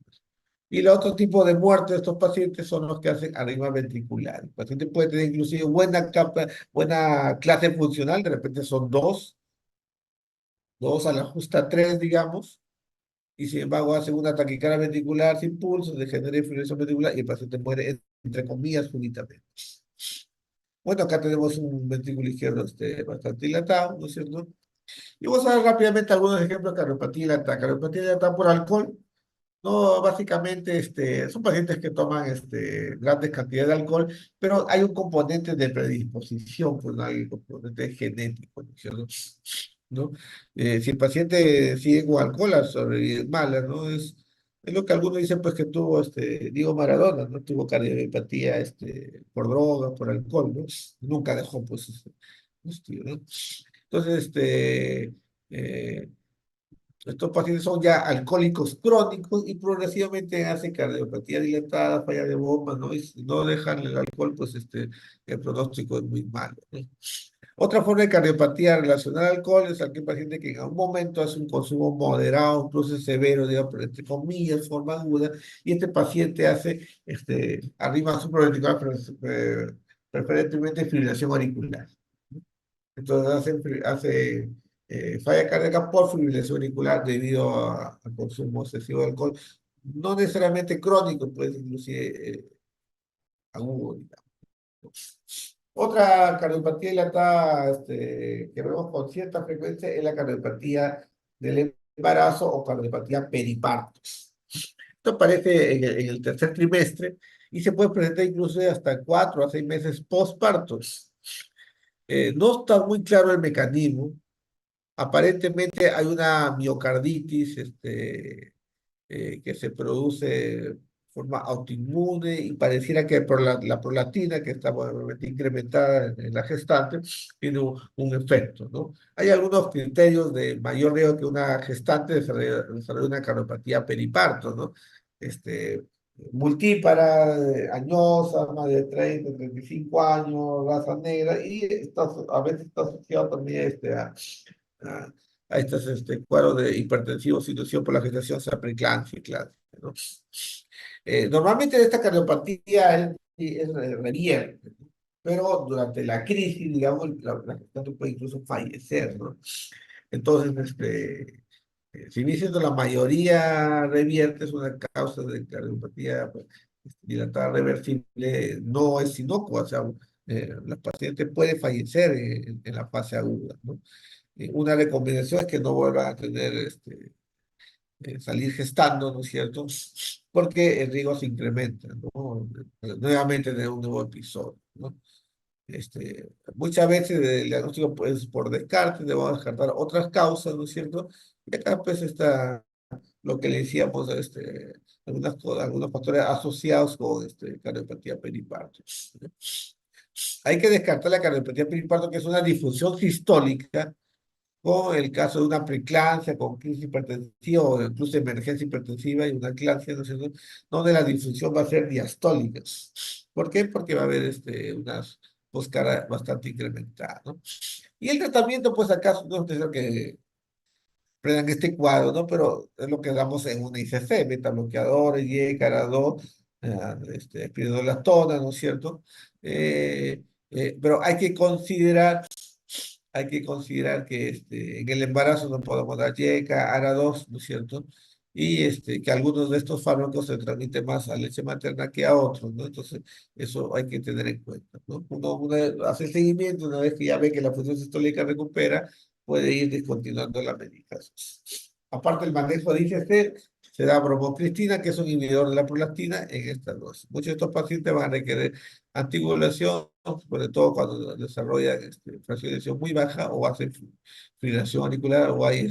Y el otro tipo de muerte de estos pacientes son los que hacen arritmia ventricular. El paciente puede tener inclusive buena clase funcional, de repente son dos a la justa tres, digamos, y sin embargo hacen una taquicardia ventricular sin pulso, degenera fibrilación ventricular y el paciente muere, entre comillas, súbitamente. Bueno, acá tenemos un ventrículo izquierdo bastante dilatado, ¿no es cierto? Y vamos a ver rápidamente algunos ejemplos de cardiopatía dilatada. Cardiopatía dilatada por alcohol. No, básicamente son pacientes que toman grandes cantidades de alcohol, pero hay un componente de predisposición, pues no hay un componente genético, ¿no es cierto? ¿No? Si el paciente sigue con alcohol, la sobrevivir es mala, ¿no? Es lo que algunos dicen, pues que tuvo Diego Maradona, ¿no? Tuvo cardiopatía por droga, por alcohol, ¿no? Nunca dejó, pues, ¿no? Entonces, eh, estos pacientes son ya alcohólicos crónicos y progresivamente hacen cardiopatía dilatada, falla de bomba, ¿no? Y si no dejan el alcohol, pues el pronóstico es muy malo, ¿no? Otra forma de cardiopatía relacionada al alcohol es aquel paciente que en algún momento hace un consumo moderado, incluso severo, digamos, pero entre comillas, forma aguda, y este paciente hace arriba supraventricular, pero preferentemente fibrilación auricular. Entonces hace falla cardíaca por fibrilación auricular debido al consumo excesivo de alcohol. No necesariamente crónico, pues inclusive agudo, digamos. Otra cardiopatía dilatada que vemos con cierta frecuencia es la cardiopatía del embarazo o cardiopatía periparto. Esto aparece en el tercer trimestre y se puede presentar incluso hasta 4 a 6 meses postpartos. No está muy claro el mecanismo. Aparentemente hay una miocarditis que se produce de forma autoinmune y pareciera que por la prolactina, que está obviamente incrementada en la gestante, tiene un efecto, ¿no? Hay algunos criterios de mayor riesgo que una gestante desarrolle una cardiopatía periparto, ¿no? Este, multípara, añosa, más de 30, 35 años, raza negra, y a veces está asociado también a, a estos cuadros de hipertensivos inducidos por la gestación se preeclampsia, claro, ¿no? Normalmente esta cardiopatía es revierte, pero durante la crisis, digamos, la paciente puede incluso fallecer, ¿no? Entonces, si bien siendo la mayoría revierte, es una causa de cardiopatía pues, dilatada reversible, no es inocua, o sea, la paciente puede fallecer en la fase aguda, ¿no? Una recomendación es que no vuelvan a tener, salir gestando, ¿no es cierto? Porque el riesgo se incrementa, ¿no? Nuevamente de un nuevo episodio, ¿no? Muchas veces el diagnóstico pues, por descarte, debemos descartar otras causas, ¿no es cierto? Y acá pues está lo que le decíamos, algunos factores asociados con cardiopatía periparto. Hay que descartar la cardiopatía periparto, que es una disfunción sistólica, con el caso de una preeclampsia, con crisis hipertensiva o incluso emergencia hipertensiva y una eclampsia, ¿no es cierto? Donde la disfunción va a ser diastólica. ¿Por qué? Porque va a haber unas poscara bastante incrementadas, ¿no? Y el tratamiento, pues acaso no es necesario que prendan este cuadro, ¿no? Pero es lo que damos en una ICC, betabloqueadores, Y, cara-2, espironolactona, ¿no es cierto? Eh, pero hay que considerar que en el embarazo no podemos dar YECA, ARA2, ¿no es cierto? Y que algunos de estos fármacos se transmiten más a leche materna que a otros, ¿no? Entonces, eso hay que tener en cuenta, ¿no? Uno hace el seguimiento, una vez que ya ve que la función sistólica recupera, puede ir discontinuando la medicación. Aparte, el manejo de ICC se da bromocristina, que es un inhibidor de la prolactina, en esta dosis. Muchos de estos pacientes van a requerir anticoagulación, sobre todo cuando desarrollan fraccionación muy baja o hacen fibrilación auricular o hay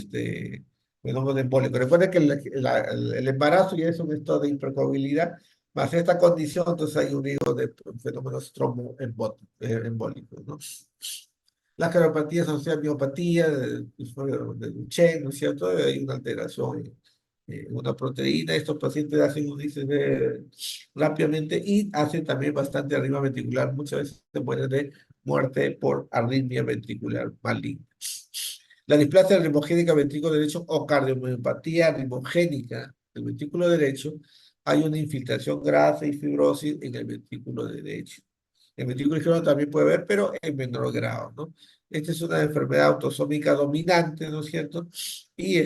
fenómeno embólico. Recuerden que el embarazo ya es un estado de hipercoagulabilidad, más esta condición, entonces hay un riesgo de fenómenos tromboembólicos, ¿no? Las cardiopatía asociadas a miopatía, de Duchenne, ¿no es cierto? Hay una alteración en una proteína. Estos pacientes hacen un ICD rápidamente y hacen también bastante arritmia ventricular. Muchas veces se mueren de muerte por arritmia ventricular maligna. La displasia ritmogénica ventrículo derecho o cardiomiopatía ritmogénica del ventrículo derecho, hay una infiltración grasa y fibrosis en el ventrículo derecho. El ventrículo izquierdo también puede haber, pero en menor grado, ¿no? Esta es una enfermedad autosómica dominante, ¿no es cierto? Y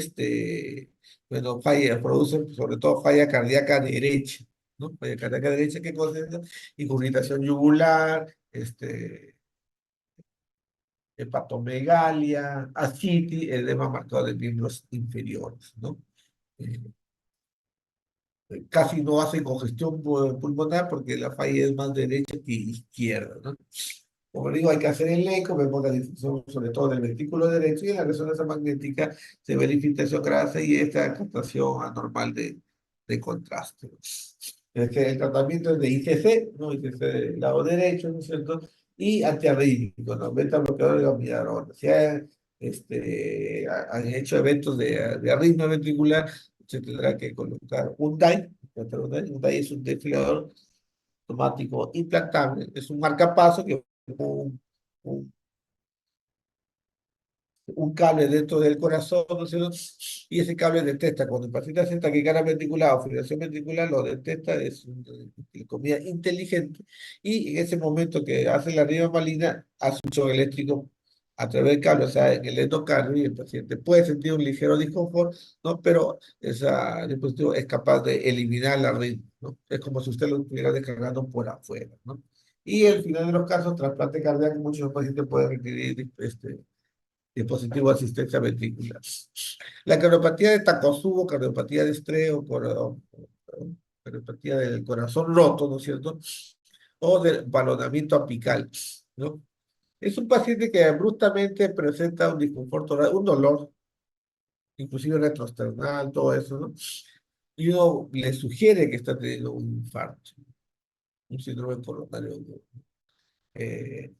bueno, produce sobre todo falla cardíaca derecha, ¿no? Falla cardíaca derecha que concentra incurritación yugular, hepatomegalia, ascitis, edema marcado de miembros inferiores, ¿no? Eh, Casi no hacen congestión pulmonar porque la falla es más derecha que izquierda, ¿no? Como digo, hay que hacer el eco, vemos la difusión sobre todo del ventrículo derecho y en la resonancia magnética se ve la infiltración grasa y esta captación anormal de contraste. Es que el tratamiento es de ICC, ¿no? ICC del lado derecho, ¿no es cierto? Y antiarrítmico, ¿no? Beta bloqueador de la amiodarona. Si han hecho eventos de arritmia ventricular, se tendrá que colocar un DAI. Un DAI es un desfibrilador automático implantable, es un marcapaso que un, un, un cable dentro del corazón, ¿no es cierto? Y ese cable detecta, cuando el paciente hace taquicardia ventricular o fibrilación ventricular, lo detecta, es una comida inteligente, y en ese momento que hace la arriba maligna, hace un choque eléctrico a través del cable, o sea, en el endocardio, y el paciente puede sentir un ligero disconfort, ¿no? Pero ese dispositivo es capaz de eliminar la ritmo, ¿no? Es como si usted lo estuviera descargando por afuera, ¿no? Y al final de los casos, trasplante cardíaco, muchos pacientes pueden requerir dispositivo de asistencia ventricular. La cardiopatía de Takotsubo, cardiopatía de estrés cardiopatía del corazón roto, ¿no es cierto? O del balonamiento apical, ¿no? Es un paciente que abruptamente presenta un disconfort oral, un dolor, inclusive retrosternal, todo eso, ¿no? Y uno le sugiere que está teniendo un infarto, un síndrome coronario agudo. Eh,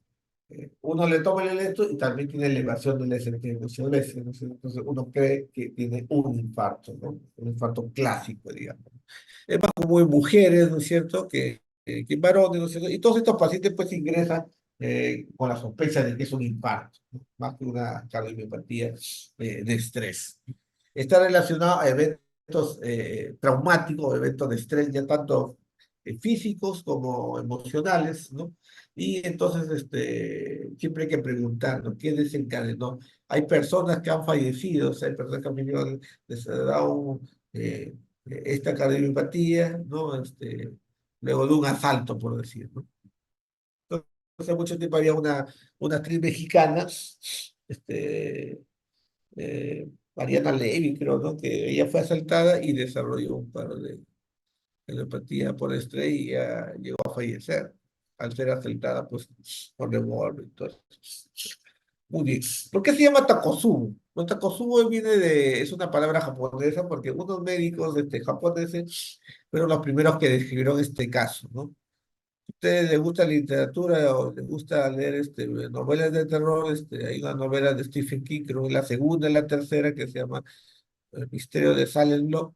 Uno le toma el electro y también tiene elevación del ST muchas veces, ¿no? Entonces uno cree que tiene un infarto, ¿no? Un infarto clásico, digamos. Es más común en mujeres, ¿no es cierto?, que en varones, ¿no es cierto? Y todos estos pacientes pues ingresan con la sospecha de que es un infarto, ¿no? Más que una cardiomiopatía de estrés. Está relacionado a eventos traumáticos, eventos de estrés, ya tanto físicos como emocionales, ¿no? Y entonces siempre hay que preguntar, ¿no? ¿Qué desencadenó? Hay personas que han fallecido, o sea, hay personas que han venido, les ha dado esta cardiomiopatía, ¿no? Luego de un asalto, por decir, ¿no? Entonces, hace mucho tiempo había una actriz mexicana, Mariana Levy, creo, ¿no? Que ella fue asaltada y desarrolló un paro de cardiopatía por estrés y ya llegó a fallecer al ser asaltada, pues, por revólver. Entonces, muy bien. ¿Por qué se llama Takotsubo? No, Takotsubo es una palabra japonesa porque unos médicos japoneses fueron los primeros que describieron este caso, ¿no? Ustedes les gusta la literatura o les gusta leer novelas de terror, hay una novela de Stephen King, creo que la segunda y la tercera, que se llama El misterio de Salem Lot,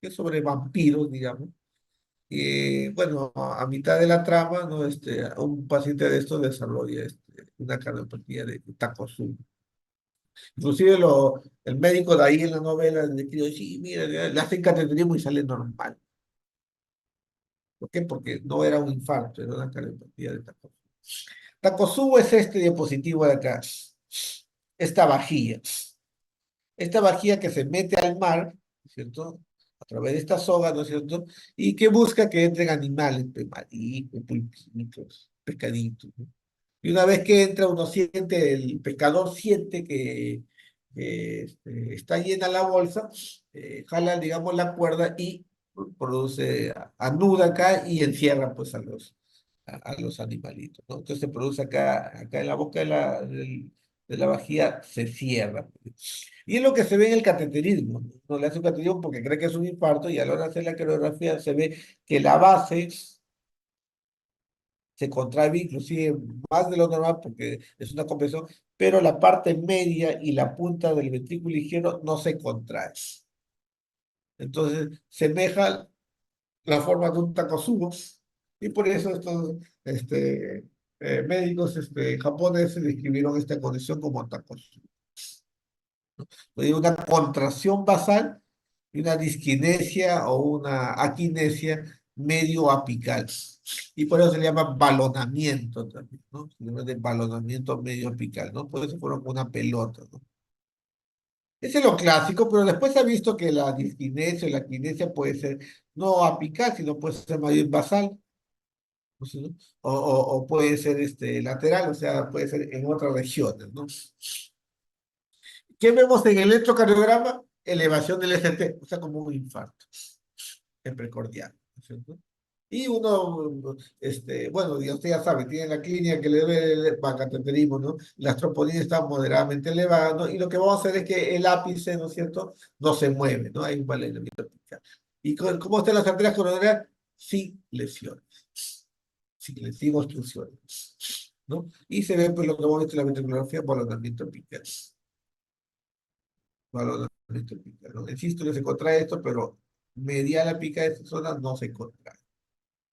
que es sobre vampiros, digamos. Y bueno, a mitad de la trama, ¿no? Un paciente de estos desarrolla una cardiopatía de Takotsubo. Inclusive el médico de ahí en la novela le dice, sí, mira, le hacen cateterismo y sale normal. ¿Por qué? Porque no era un infarto, era una cardiopatía de Takotsubo. Takotsubo es este diapositivo de acá. Esta vajilla. Esta vajilla que se mete al mar, ¿no es cierto? A través de esta soga, ¿no es cierto? Y que busca que entren animales, pues, mariscos, pulpitos, pescaditos, ¿no? Y una vez que entra, uno siente, el pescador siente que está llena la bolsa, jala, digamos, la cuerda y produce, anuda acá y encierra, pues, a los animalitos, ¿no? Entonces se produce acá en la boca de la vajilla, se cierra. Y es lo que se ve en el cateterismo, ¿no? No le hace un cateterismo porque cree que es un infarto y a la hora de hacer la coreografía se ve que la base se contrae inclusive más de lo normal porque es una compresión, pero la parte media y la punta del ventrículo izquierdo no se contrae. Entonces, semeja la forma de un takosubo y por eso estos médicos japoneses describieron esta condición como takosubo. Hay una contracción basal y una disquinesia o una aquinesia medio apical. Y por eso se le llama balonamiento también, ¿no? Se llama de balonamiento medio apical, ¿no? Por eso fueron como una pelota, ¿no? Ese es lo clásico, pero después se ha visto que la disquinesia o la aquinesia puede ser no apical, sino puede ser más bien basal, ¿no? ¿Sí, no? O puede ser lateral, o sea, puede ser en otras regiones, ¿no? ¿Qué vemos en el electrocardiograma? Elevación del ST, o sea, como un infarto en precordial, ¿no es cierto? Y uno, bueno, ya usted ya sabe, tiene la clínica que le debe bancateterismo, ¿no? Las troponina están moderadamente elevadas, ¿no? Y lo que vamos a hacer es que el ápice, ¿no es cierto?, no se mueve, ¿no? Hay un valentamiento apical. ¿Y cómo están las arterias coronarias? Sin lesiones, sin obstrucciones, ¿no? Y se ve, pues, lo que hemos visto en la ventriculografía, valentamiento apical. Valentamiento apical, ¿no? Insisto que se contrae esto, pero medial apical de esta zona no se contrae,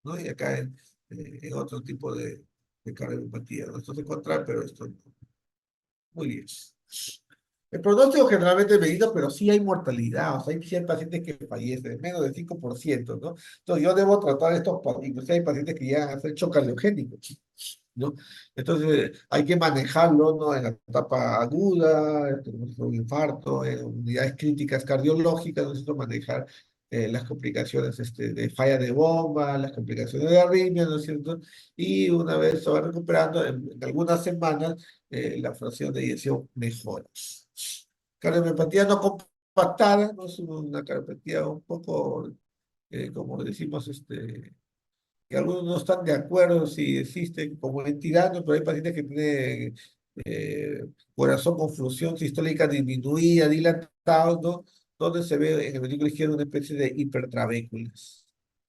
¿no? Y acá en otro tipo de cardiopatía, ¿no? Esto se contrae, pero esto no. Muy bien. El pronóstico generalmente es medido, pero sí hay mortalidad, o sea, sí hay pacientes que fallecen, menos del 5%, ¿no? Entonces yo debo tratar estos pacientes, hay pacientes que llegan a ser shock cardiogénico, ¿no? Entonces hay que manejarlo, ¿no? En la etapa aguda, un infarto, en unidades críticas cardiológicas, necesito manejar las complicaciones de falla de bomba, las complicaciones de arritmia, ¿no es cierto? Y una vez se va recuperando, en algunas semanas, la fracción de eyección mejora. Cardiomiopatía no compactada, ¿no? Es una cardiopatía un poco, como decimos, que algunos no están de acuerdo si existen como entidad, ¿no? Pero hay pacientes que tienen eh, corazón con función sistólica disminuida, dilatado, ¿no? Donde se ve en el ventrículo izquierdo una especie de hipertrabéculas.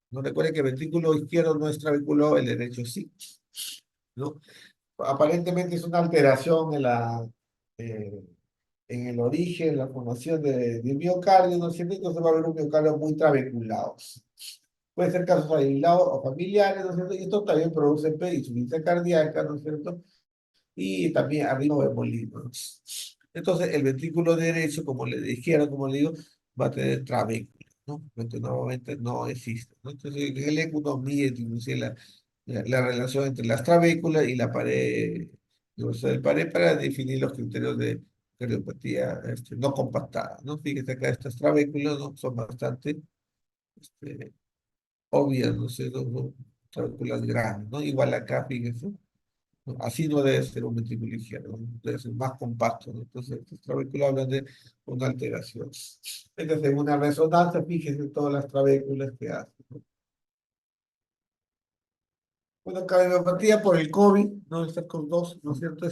No recuerden que el ventrículo izquierdo no es trabéculo, el derecho sí, ¿no? Aparentemente es una alteración eh, en el origen, la formación de miocardio, ¿no es cierto? Entonces va a haber un miocardio muy trabeculado. Puede ser casos aislados o familiares, ¿no es cierto? Y esto también produce insuficiencia cardíaca, ¿no es cierto? Y también arritmia, ¿no? Entonces, el ventrículo derecho, como le dijeron, como le digo, va a tener trabéculas. ¿no? Porque normalmente no existe, ¿no? Entonces, en el ECO uno mide inclusive la relación entre las trabéculas y la pared gruesa del pared para definir los criterios de cardiopatía no compactada, ¿no? Fíjate acá estas trabéculas, ¿no? Son bastante este, obvias, ¿no sé, trabéculas grandes, ¿no? Igual acá, fíjense, ¿no? Así no debe ser un ventrículo izquierdo, ¿no? Debe ser más compacto, ¿no? Entonces, estos trabéculas hablan de una alteración. Entonces, en una resonancia, fíjense todas las trabéculas que hacen, ¿no? Bueno, cardiopatía por el COVID, ¿no? Estas con dos, ¿no es cierto?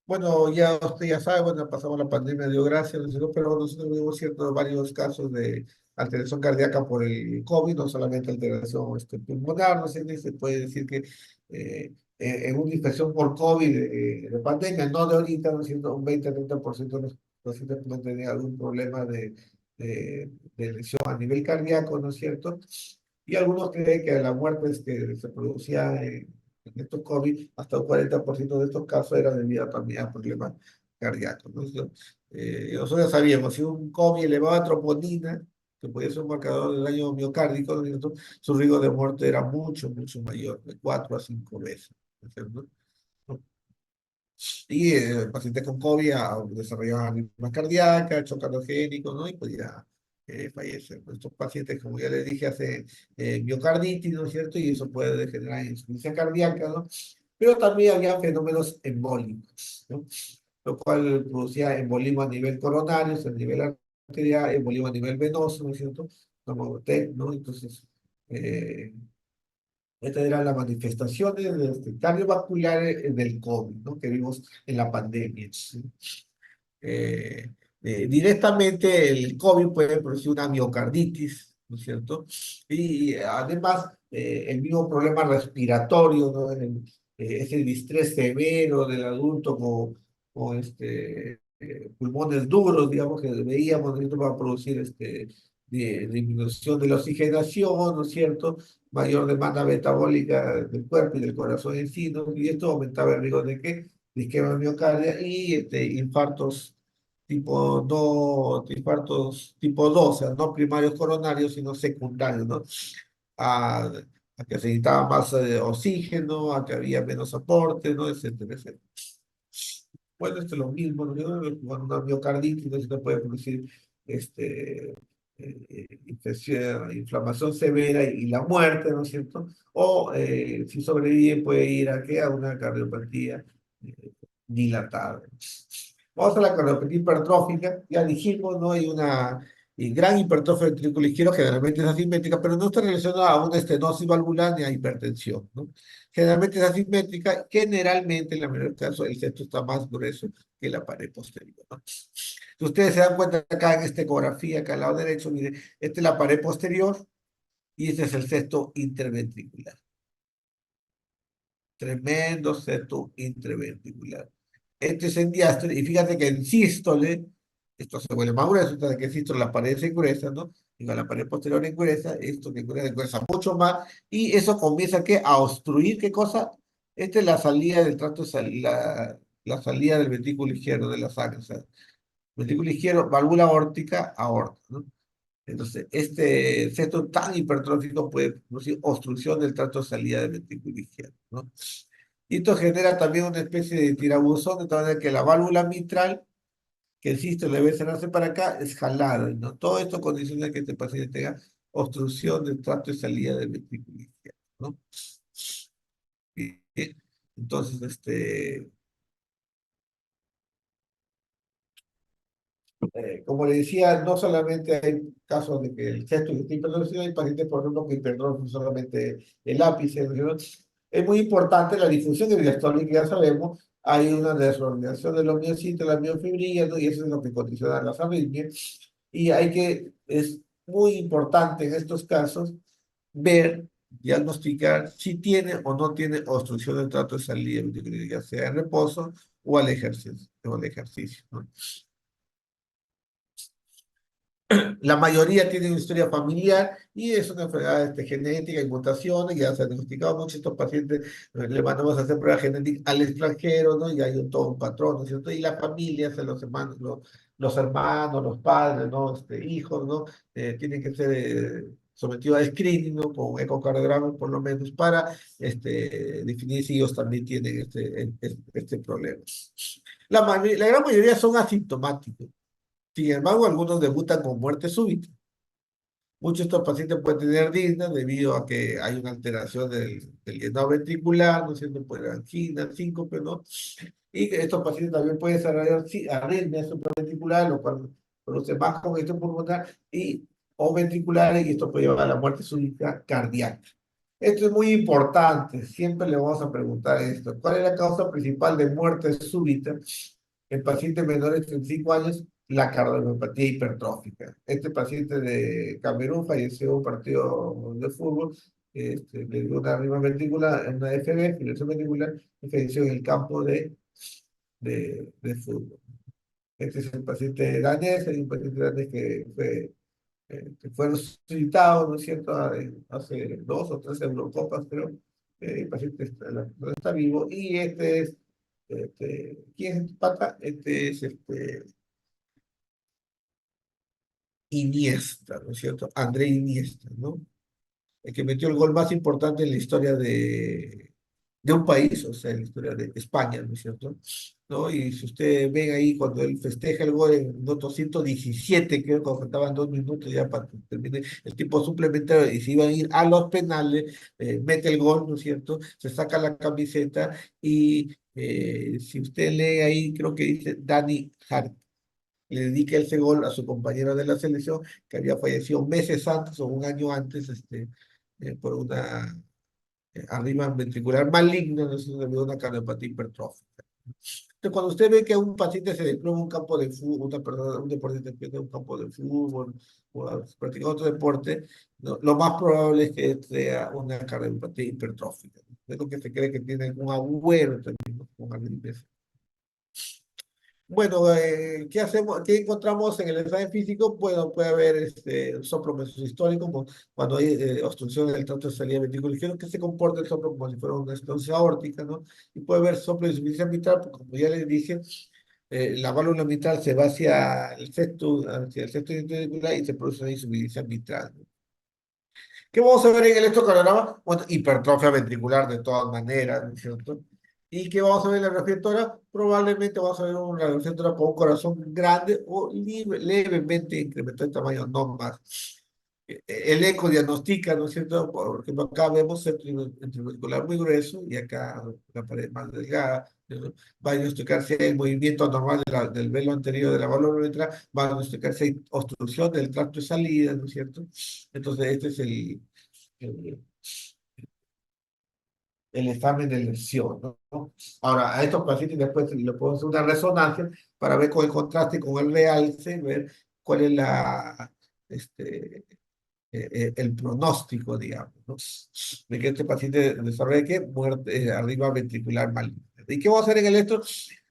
Bueno, ya usted ya sabe, bueno, pasamos la pandemia, dio gracias, ¿no es cierto? Pero nosotros vimos ciertos varios casos de alteración cardíaca por el COVID, no solamente alteración pulmonar, no sé, ni se puede decir que en una infección por COVID de pandemia, no de ahorita, ¿no es cierto? Un 20-30% de los pacientes pueden tener algún problema de lesión a nivel cardíaco, ¿no es cierto? Y algunos creen que la muerte se producía en estos COVID, hasta un 40% de estos casos era debido también a problemas cardíacos, ¿no? Nosotros sabíamos, si un COVID elevaba troponina, que podía ser un marcador del daño miocárdico, ¿no es cierto? Su riesgo de muerte era mucho, mucho mayor, de 4 a 5 veces, ¿no es cierto? Y pacientes con COVID desarrollaban arritmias cardíacas, shock cardiogénico, ¿no? Y podía fallecer. Estos pacientes, como ya les dije, hacen miocarditis, ¿no es cierto? Y eso puede generar insuficiencia cardíaca, ¿no? Pero también había fenómenos embólicos, ¿no? Lo cual producía embolismo a nivel coronario, a nivel arterial, embolismo a nivel venoso, ¿no es cierto? Como TEC, ¿no? Entonces, eh, estas eran las manifestaciones cardiovasculares del COVID, ¿no? Que vimos en la pandemia. ¿Sí? Eh, Directamente el COVID puede producir una miocarditis, ¿no es cierto? Y además el mismo problema respiratorio, ¿no? Ese distrés severo del adulto con pulmones duros, digamos, que veíamos, ¿no es cierto? Va a producir disminución de la oxigenación, ¿no es cierto? Mayor demanda metabólica del cuerpo y del corazón en sí, ¿no? Y esto aumentaba el riesgo de qué? De isquemia miocardia y infartos infartos tipo 2, o sea, no primarios coronarios, sino secundarios, ¿no? A, a que se necesitaba más oxígeno, a que había menos aporte, ¿no? Etcétera, etcétera. Bueno, esto es lo mismo, ¿no? Cuando una miocarditis no se te puede producir infección, inflamación severa y la muerte, ¿no es cierto? O si sobrevive puede ir a, ¿qué? A una cardiopatía eh, dilatada. Vamos a la cardiopatía hipertrófica, ya dijimos, ¿no? Hay una gran hipertrofia del ventrículo izquierdo, generalmente es asimétrica, pero no está relacionada a una estenosis valvular ni a hipertensión, ¿no? Generalmente es asimétrica, generalmente en la mayoría de los casos el septo está más grueso que la pared posterior, ¿no? Si ustedes se dan cuenta acá en esta ecografía, acá al lado derecho, mire, esta es la pared posterior y este es el septo interventricular. Tremendo septo interventricular. Este es en diástole, y fíjate que en sístole, esto se vuelve más grueso, entonces que en sístole la pared se engruesa, ¿no? Digo, la pared posterior engruesa, esto que engruesa mucho más, y eso comienza ¿qué? A obstruir, ¿qué cosa? Esta es la salida del tracto, la salida del ventrículo izquierdo de la sangre, o sea, ventrículo izquierdo, válvula aórtica, aorta, ¿no? Entonces, este septo tan hipertrófico puede producir obstrucción del tracto de salida del ventrículo izquierdo, ¿no? Y esto genera también una especie de tirabuzón, de tal manera que la válvula mitral, que existe, debe cerrarse para acá, es jalada, ¿no? Todo esto condiciona que este paciente tenga obstrucción del tracto de salida del ventrículo izquierdo, ¿no? Bien. Entonces, como le decía, no solamente hay casos de que el sexto esté hipertensión, hay pacientes, por ejemplo, que hipertrofia solamente el ápice, ¿no? Es muy importante la difusión del diastólico, ya sabemos, hay una desorganización de los miocitos, la miofibrina, ¿no? Y eso es lo que condiciona las arritmias. Y es muy importante en estos casos ver, diagnosticar si tiene o no tiene obstrucción del trato de salida, ya sea en reposo o al ejercicio, ¿no? La mayoría tienen una historia familiar y es una enfermedad genética y mutaciones. Ya se han diagnosticado muchos estos pacientes, le mandamos a hacer pruebas genéticas al extranjero, ¿no? Y hay todo un patrón, ¿no es cierto? Y las familias, los hermanos, los padres, ¿no? Hijos, ¿no? Tienen que ser sometidos a screening, ¿no? Con ecocardiograma por lo menos para definir si ellos también tienen este problema. La gran mayoría son asintomáticos. Sin embargo, algunos debutan con muerte súbita. Muchos de estos pacientes pueden tener disnea debido a que hay una alteración del llenado ventricular, ¿no es cierto? Puede haber angina, síncope, ¿no? Y que estos pacientes también pueden desarrollar arritmias supraventriculares, lo cual produce más congestión pulmonar o ventriculares, y esto puede llevar a la muerte súbita cardíaca. Esto es muy importante, siempre le vamos a preguntar esto. ¿Cuál es la causa principal de muerte súbita en pacientes menores de 35 años? La cardiopatía hipertrófica. Este paciente de Camerún falleció en un partido de fútbol, le dio una rima ventricular, una FB, fibrilación ventricular, y falleció en el campo de fútbol. Este es el paciente danés, hay un paciente danés que fue resucitado, ¿no es cierto?, hace 2 o 3 Eurocopas, creo. El paciente no está vivo. Y ¿quién es pata? Este es Iniesta, ¿no es cierto? André Iniesta, ¿no? El que metió el gol más importante en la historia de un país, o sea, en la historia de España, ¿no es cierto? ¿No? Y si ustedes ven ahí cuando él festeja el gol en minuto 117, creo que faltaban 2 minutos ya para que termine el tiempo suplementario y se iban a ir a los penales, mete el gol, ¿no es cierto? Se saca la camiseta y si usted lee ahí, creo que dice Dani Hart, le dedica ese gol a su compañero de la selección que había fallecido meses antes o un año antes por una arriba ventricular maligna, no sé, debido a una cardiopatía hipertrófica. Entonces, cuando usted ve que a un paciente se le prueba un campo de fútbol, un deportista pierde un campo de fútbol o a practicar otro deporte, lo más probable es que sea una cardiopatía hipertrófica. Es lo que se cree que tiene un agüero también, ¿no? Con arritmias. Bueno, ¿qué hacemos? ¿Qué encontramos en el examen físico? Bueno, puede haber soplo mesosistólico, como cuando hay obstrucción del tracto de salida ventricular ligero, que se comporta el soplo como si fuera una estenosis aórtica, ¿no? Y puede haber soplo de insuficiencia mitral, porque como ya les dije, la válvula mitral se va hacia el septo ventricular y se produce una insuficiencia mitral, ¿no? ¿Qué vamos a ver en el electrocardiograma? Bueno, hipertrofia ventricular de todas maneras, ¿no es cierto? ¿Y qué vamos a ver en la reflectora? Probablemente vamos a ver una reflectora con un corazón grande o levemente incrementado en tamaño, no más. El eco diagnostica, ¿no es cierto? Por ejemplo, acá vemos septo ventricular muy grueso y acá la pared más delgada, ¿no? Va a diagnosticar si hay movimiento anormal del velo anterior de la válvula mitral, va a diagnosticar si hay obstrucción del tracto de salida, ¿no es cierto? Entonces, este es el, el examen de lesión, ¿no? Ahora, a estos pacientes después le podemos hacer una resonancia para ver con el contraste, con el realce, ver cuál es el pronóstico, digamos, ¿no? De que este paciente desarrolle ¿qué? Muerte arriba ventricular maligna. ¿Y qué vamos a hacer en el electro?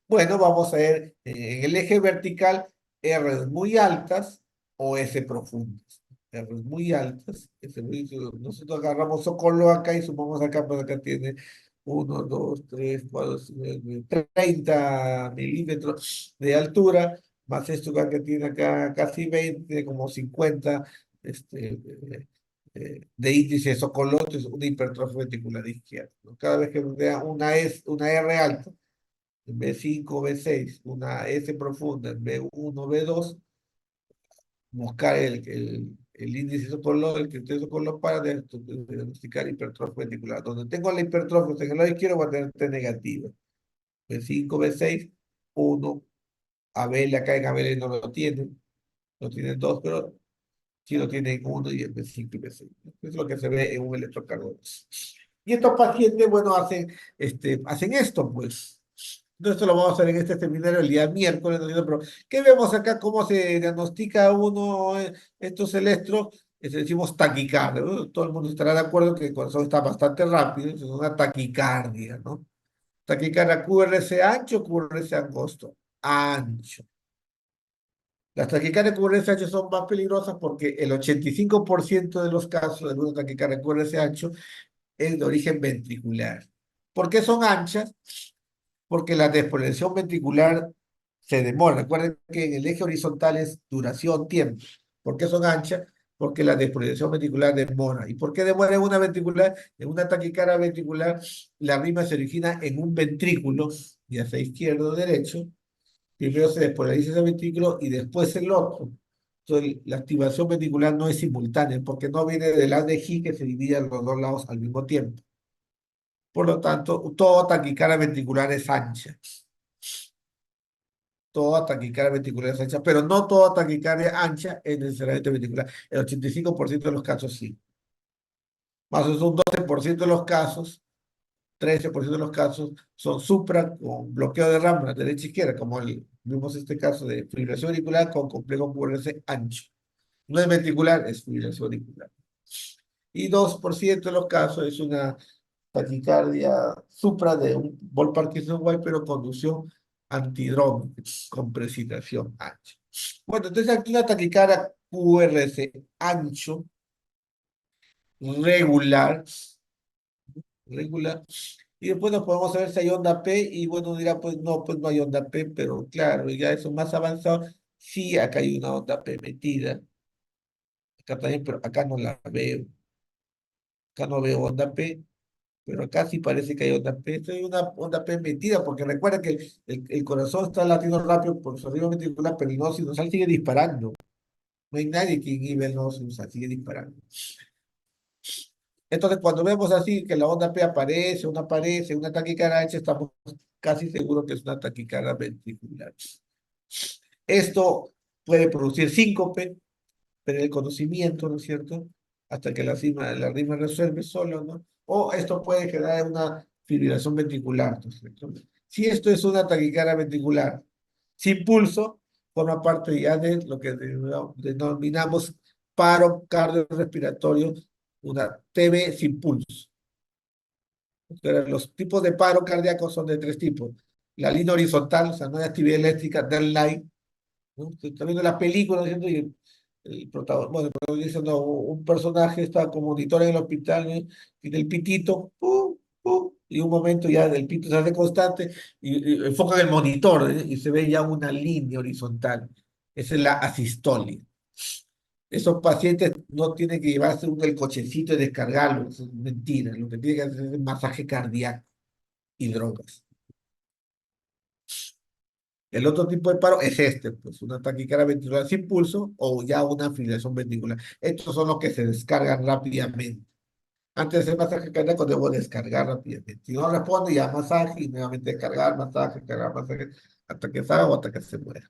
Bueno, vamos a ver en el eje vertical R muy altas o S profundas. R muy altas. Nosotros agarramos Socorro acá y sumamos acá, pues acá tiene 30 milímetros de altura, más esto acá que tiene acá casi 20, como 50 de índice Socolot, es una hipertrofia ventricular izquierda, ¿no? Cada vez que vea una R alta, en B5, B6, una S profunda en B1, B2, buscar el índice Socolot, el criterio Socolot para diagnosticar hipertrofia ventricular. Donde tengo la hipertrofia en el lado izquierdo, va a tener T negativa. B5, B6, 1, Abel, acá en Abel no lo tienen, no tienen dos, pero si lo tienen uno y el B5 y B6. Eso es lo que se ve en un electrocardiograma. Y estos pacientes, bueno, hacen esto, pues. Entonces, esto lo vamos a hacer en este seminario el día miércoles, ¿no? Pero, ¿qué vemos acá? ¿Cómo se diagnostica uno estos electros? Decimos taquicardia, ¿no? Todo el mundo estará de acuerdo que el corazón está bastante rápido, es una taquicardia, ¿no? Taquicardia QRS ancho, QRS angosto. Ancho. Las taquicardias con RSH son más peligrosas porque el 85% de los casos de una taquicardia con RSH es de origen ventricular. ¿Por qué son anchas? Porque la despolarización ventricular se demora. Recuerden que en el eje horizontal es duración, tiempo. ¿Por qué son anchas? Porque la despolarización ventricular demora. ¿Y por qué demora en una ventricular? En una taquicardia ventricular, la arritmia se origina en un ventrículo, ya sea izquierdo o derecho. Primero se despolariza ese ventrículo y después el otro. Entonces, la activación ventricular no es simultánea porque no viene del ADG que se divide a los dos lados al mismo tiempo. Por lo tanto, toda taquicardia ventricular es ancha. Toda taquicardia ventricular es ancha, pero no toda taquicardia ancha es necesariamente ventricular. El 85% de los casos sí. Más o menos un 12% de los casos, 13% de los casos son supra con bloqueo de rama derecha e izquierda, como vimos este caso de fibrilación auricular con complejo QRS ancho. No es ventricular, es fibrilación auricular. Y 2% de los casos es una taquicardia supra de un Parkinson-White, pero conducción antidrómica, con precipitación ancha. Bueno, entonces aquí una taquicardia QRS ancho, regular, regular, y después nos podemos saber si hay onda P, y bueno, uno dirá, pues no hay onda P, pero claro, ya eso más avanzado, sí, acá hay una onda P metida, acá también, pero acá no la veo, acá no veo onda P, pero acá sí parece que hay onda P. Esto hay una onda P metida, porque recuerda que el corazón está latiendo rápido por su ritmo ventricular, pero el nodo sinusal sigue disparando. No hay nadie que inhibe el nodo sinusal, sigue disparando. Entonces, cuando vemos así que la onda P aparece, una taquicardia ancha, estamos casi seguros que es una taquicardia ventricular. Esto puede producir síncope, pero el conocimiento, ¿no es cierto? Hasta que la rima resuelve solo, ¿no? O esto puede generar una fibrilación ventricular, ¿no es cierto? Si esto es una taquicardia ventricular sin pulso, forma parte ya de lo que denominamos paro cardiorrespiratorio, una TB sin pulso. Pero los tipos de paro cardíaco son de tres tipos. La línea horizontal, o sea, no hay actividad eléctrica, del line, ¿no? Está viendo la película, ¿no es cierto? Y el protagonista, bueno, el protagonista, no, un personaje está como monitor en el hospital, ¿no? Y del pitito, ¡pum! ¡Pum! Y un momento ya del pito se hace constante y enfoca en el monitor, ¿eh? Y se ve ya una línea horizontal. Esa es la asistolia. Esos pacientes no tienen que llevarse el cochecito y descargarlo, eso es mentira. Lo que tienen que hacer es masaje cardíaco y drogas. El otro tipo de paro es este, pues una taquicardia ventricular sin pulso o ya una fibrilación ventricular. Estos son los que se descargan rápidamente. Antes de hacer masaje cardíaco debo descargar rápidamente. Si no responde, ya masaje y nuevamente descargar, masaje, hasta que salga o hasta que se muera.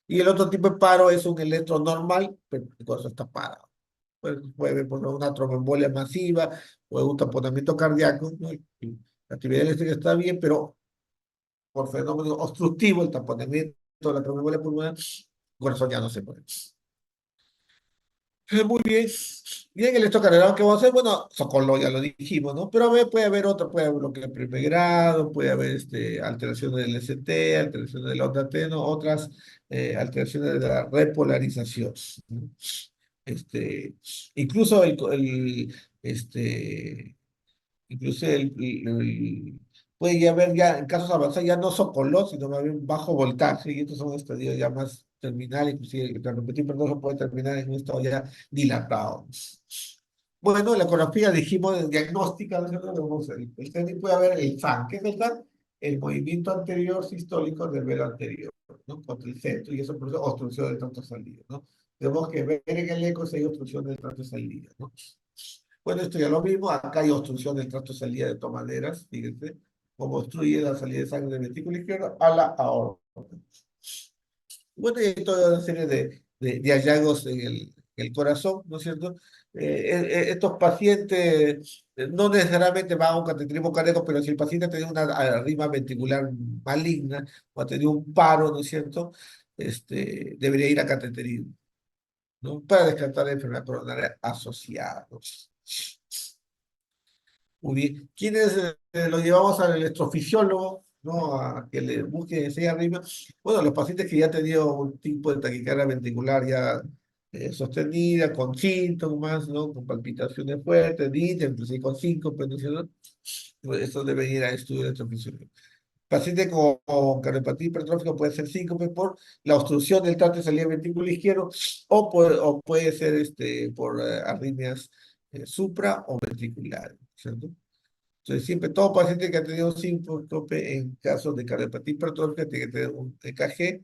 Y el otro tipo de paro es un electro normal, pero el corazón está parado. Puede haber una tromboembolia masiva o un taponamiento cardíaco, ¿no? Y la actividad eléctrica está bien, pero por fenómeno obstructivo, el taponamiento de la tromboembolia pulmonar, el corazón ya no se mueve. Muy bien. Bien, el electrocardiograma que vamos a hacer, bueno, Socorro ya lo dijimos, ¿no? Pero puede haber otro, puede haber bloqueo de primer grado, puede haber alteraciones del ST, alteraciones de la onda T, ¿no? Otras alteraciones de la repolarización, ¿no? Este, incluso puede ya haber ya, en casos avanzados, ya no socolor, sino más bien bajo voltaje, y estos son estadios ya más terminales, inclusive el repetir perdón puede terminar en un estado ya dilatado. Bueno, la ecografía dijimos diagnóstica, ¿no es cierto? El técnico puede haber el FAN. ¿Qué es el FAN? El movimiento anterior sistólico del velo anterior, ¿no? Contra el centro, y eso produce obstrucción del tracto sanguíneo, ¿no? Tenemos que ver en el eco si hay obstrucción del tracto sanguíneo, ¿no? Bueno, esto ya lo vimos. Acá hay obstrucción del tracto salida de todas maneras. Fíjense cómo obstruye la salida de sangre del ventrículo izquierdo a la aorta. Bueno, y hay toda una serie de hallazgos en el corazón, ¿no es cierto? Estos pacientes no necesariamente van a un cateterismo cardíaco, pero si el paciente ha tenido una arritmia ventricular maligna o ha tenido un paro, ¿no es cierto? Debería ir a cateterismo, ¿no? Para descartar la enfermedad coronaria asociada, ¿no? Muy bien. ¿Quiénes lo llevamos al electrofisiólogo? ¿no? A que le busquen ese arriba. Bueno, los pacientes que ya han tenido un tipo de taquicardia ventricular ya sostenida, con síntomas, ¿no? Con palpitaciones fuertes, días, inclusive con síncope, ¿no es cierto? Pues eso debe ir a estudio de electrofisiología. Paciente con cardiopatía hipertrófica puede ser síncope por la obstrucción del tracto de salida ventricular izquierdo o puede ser por arritmias supra o ventriculares, ¿cierto? Entonces, siempre todo paciente que ha tenido síncope en casos de cardiopatía hipertrófica tiene que tener un EKG,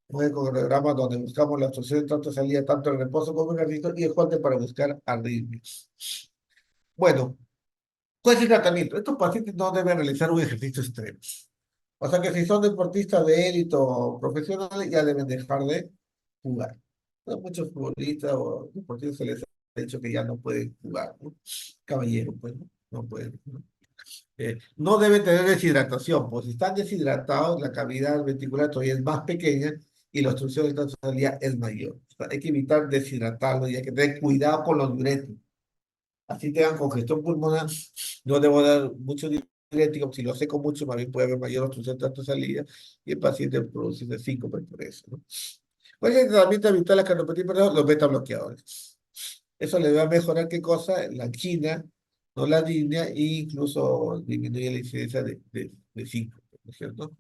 un ecocardiograma donde buscamos la obstrucción del tracto de salida tanto en reposo como en ejercicio y el Holter para buscar arritmias. Bueno, ¿cuál es el tratamiento? Estos pacientes no deben realizar un ejercicio extremo. O sea que si son deportistas de élite o profesionales, ya deben dejar de jugar. A muchos futbolistas o deportistas se les ha dicho que ya no pueden jugar, ¿no? Caballero, pues, ¿no? No pueden, ¿no? No deben tener deshidratación, pues si están deshidratados, la cavidad ventricular todavía es más pequeña y la obstrucción de la es mayor. O sea, hay que evitar deshidratarlo y hay que tener cuidado con los diuréticos. Así tengan congestión pulmonar, no debo dar mucho diurético, si lo seco mucho, más bien puede haber mayor obstrucción de tracto salida y el paciente produce de síncope por eso, ¿no? ¿Cuál es el tratamiento habitual de la cardiopatía? Perdón, los beta bloqueadores. Eso le va a mejorar qué cosa, la angina, no la disnea, e incluso disminuye la incidencia de síncope, ¿no es cierto?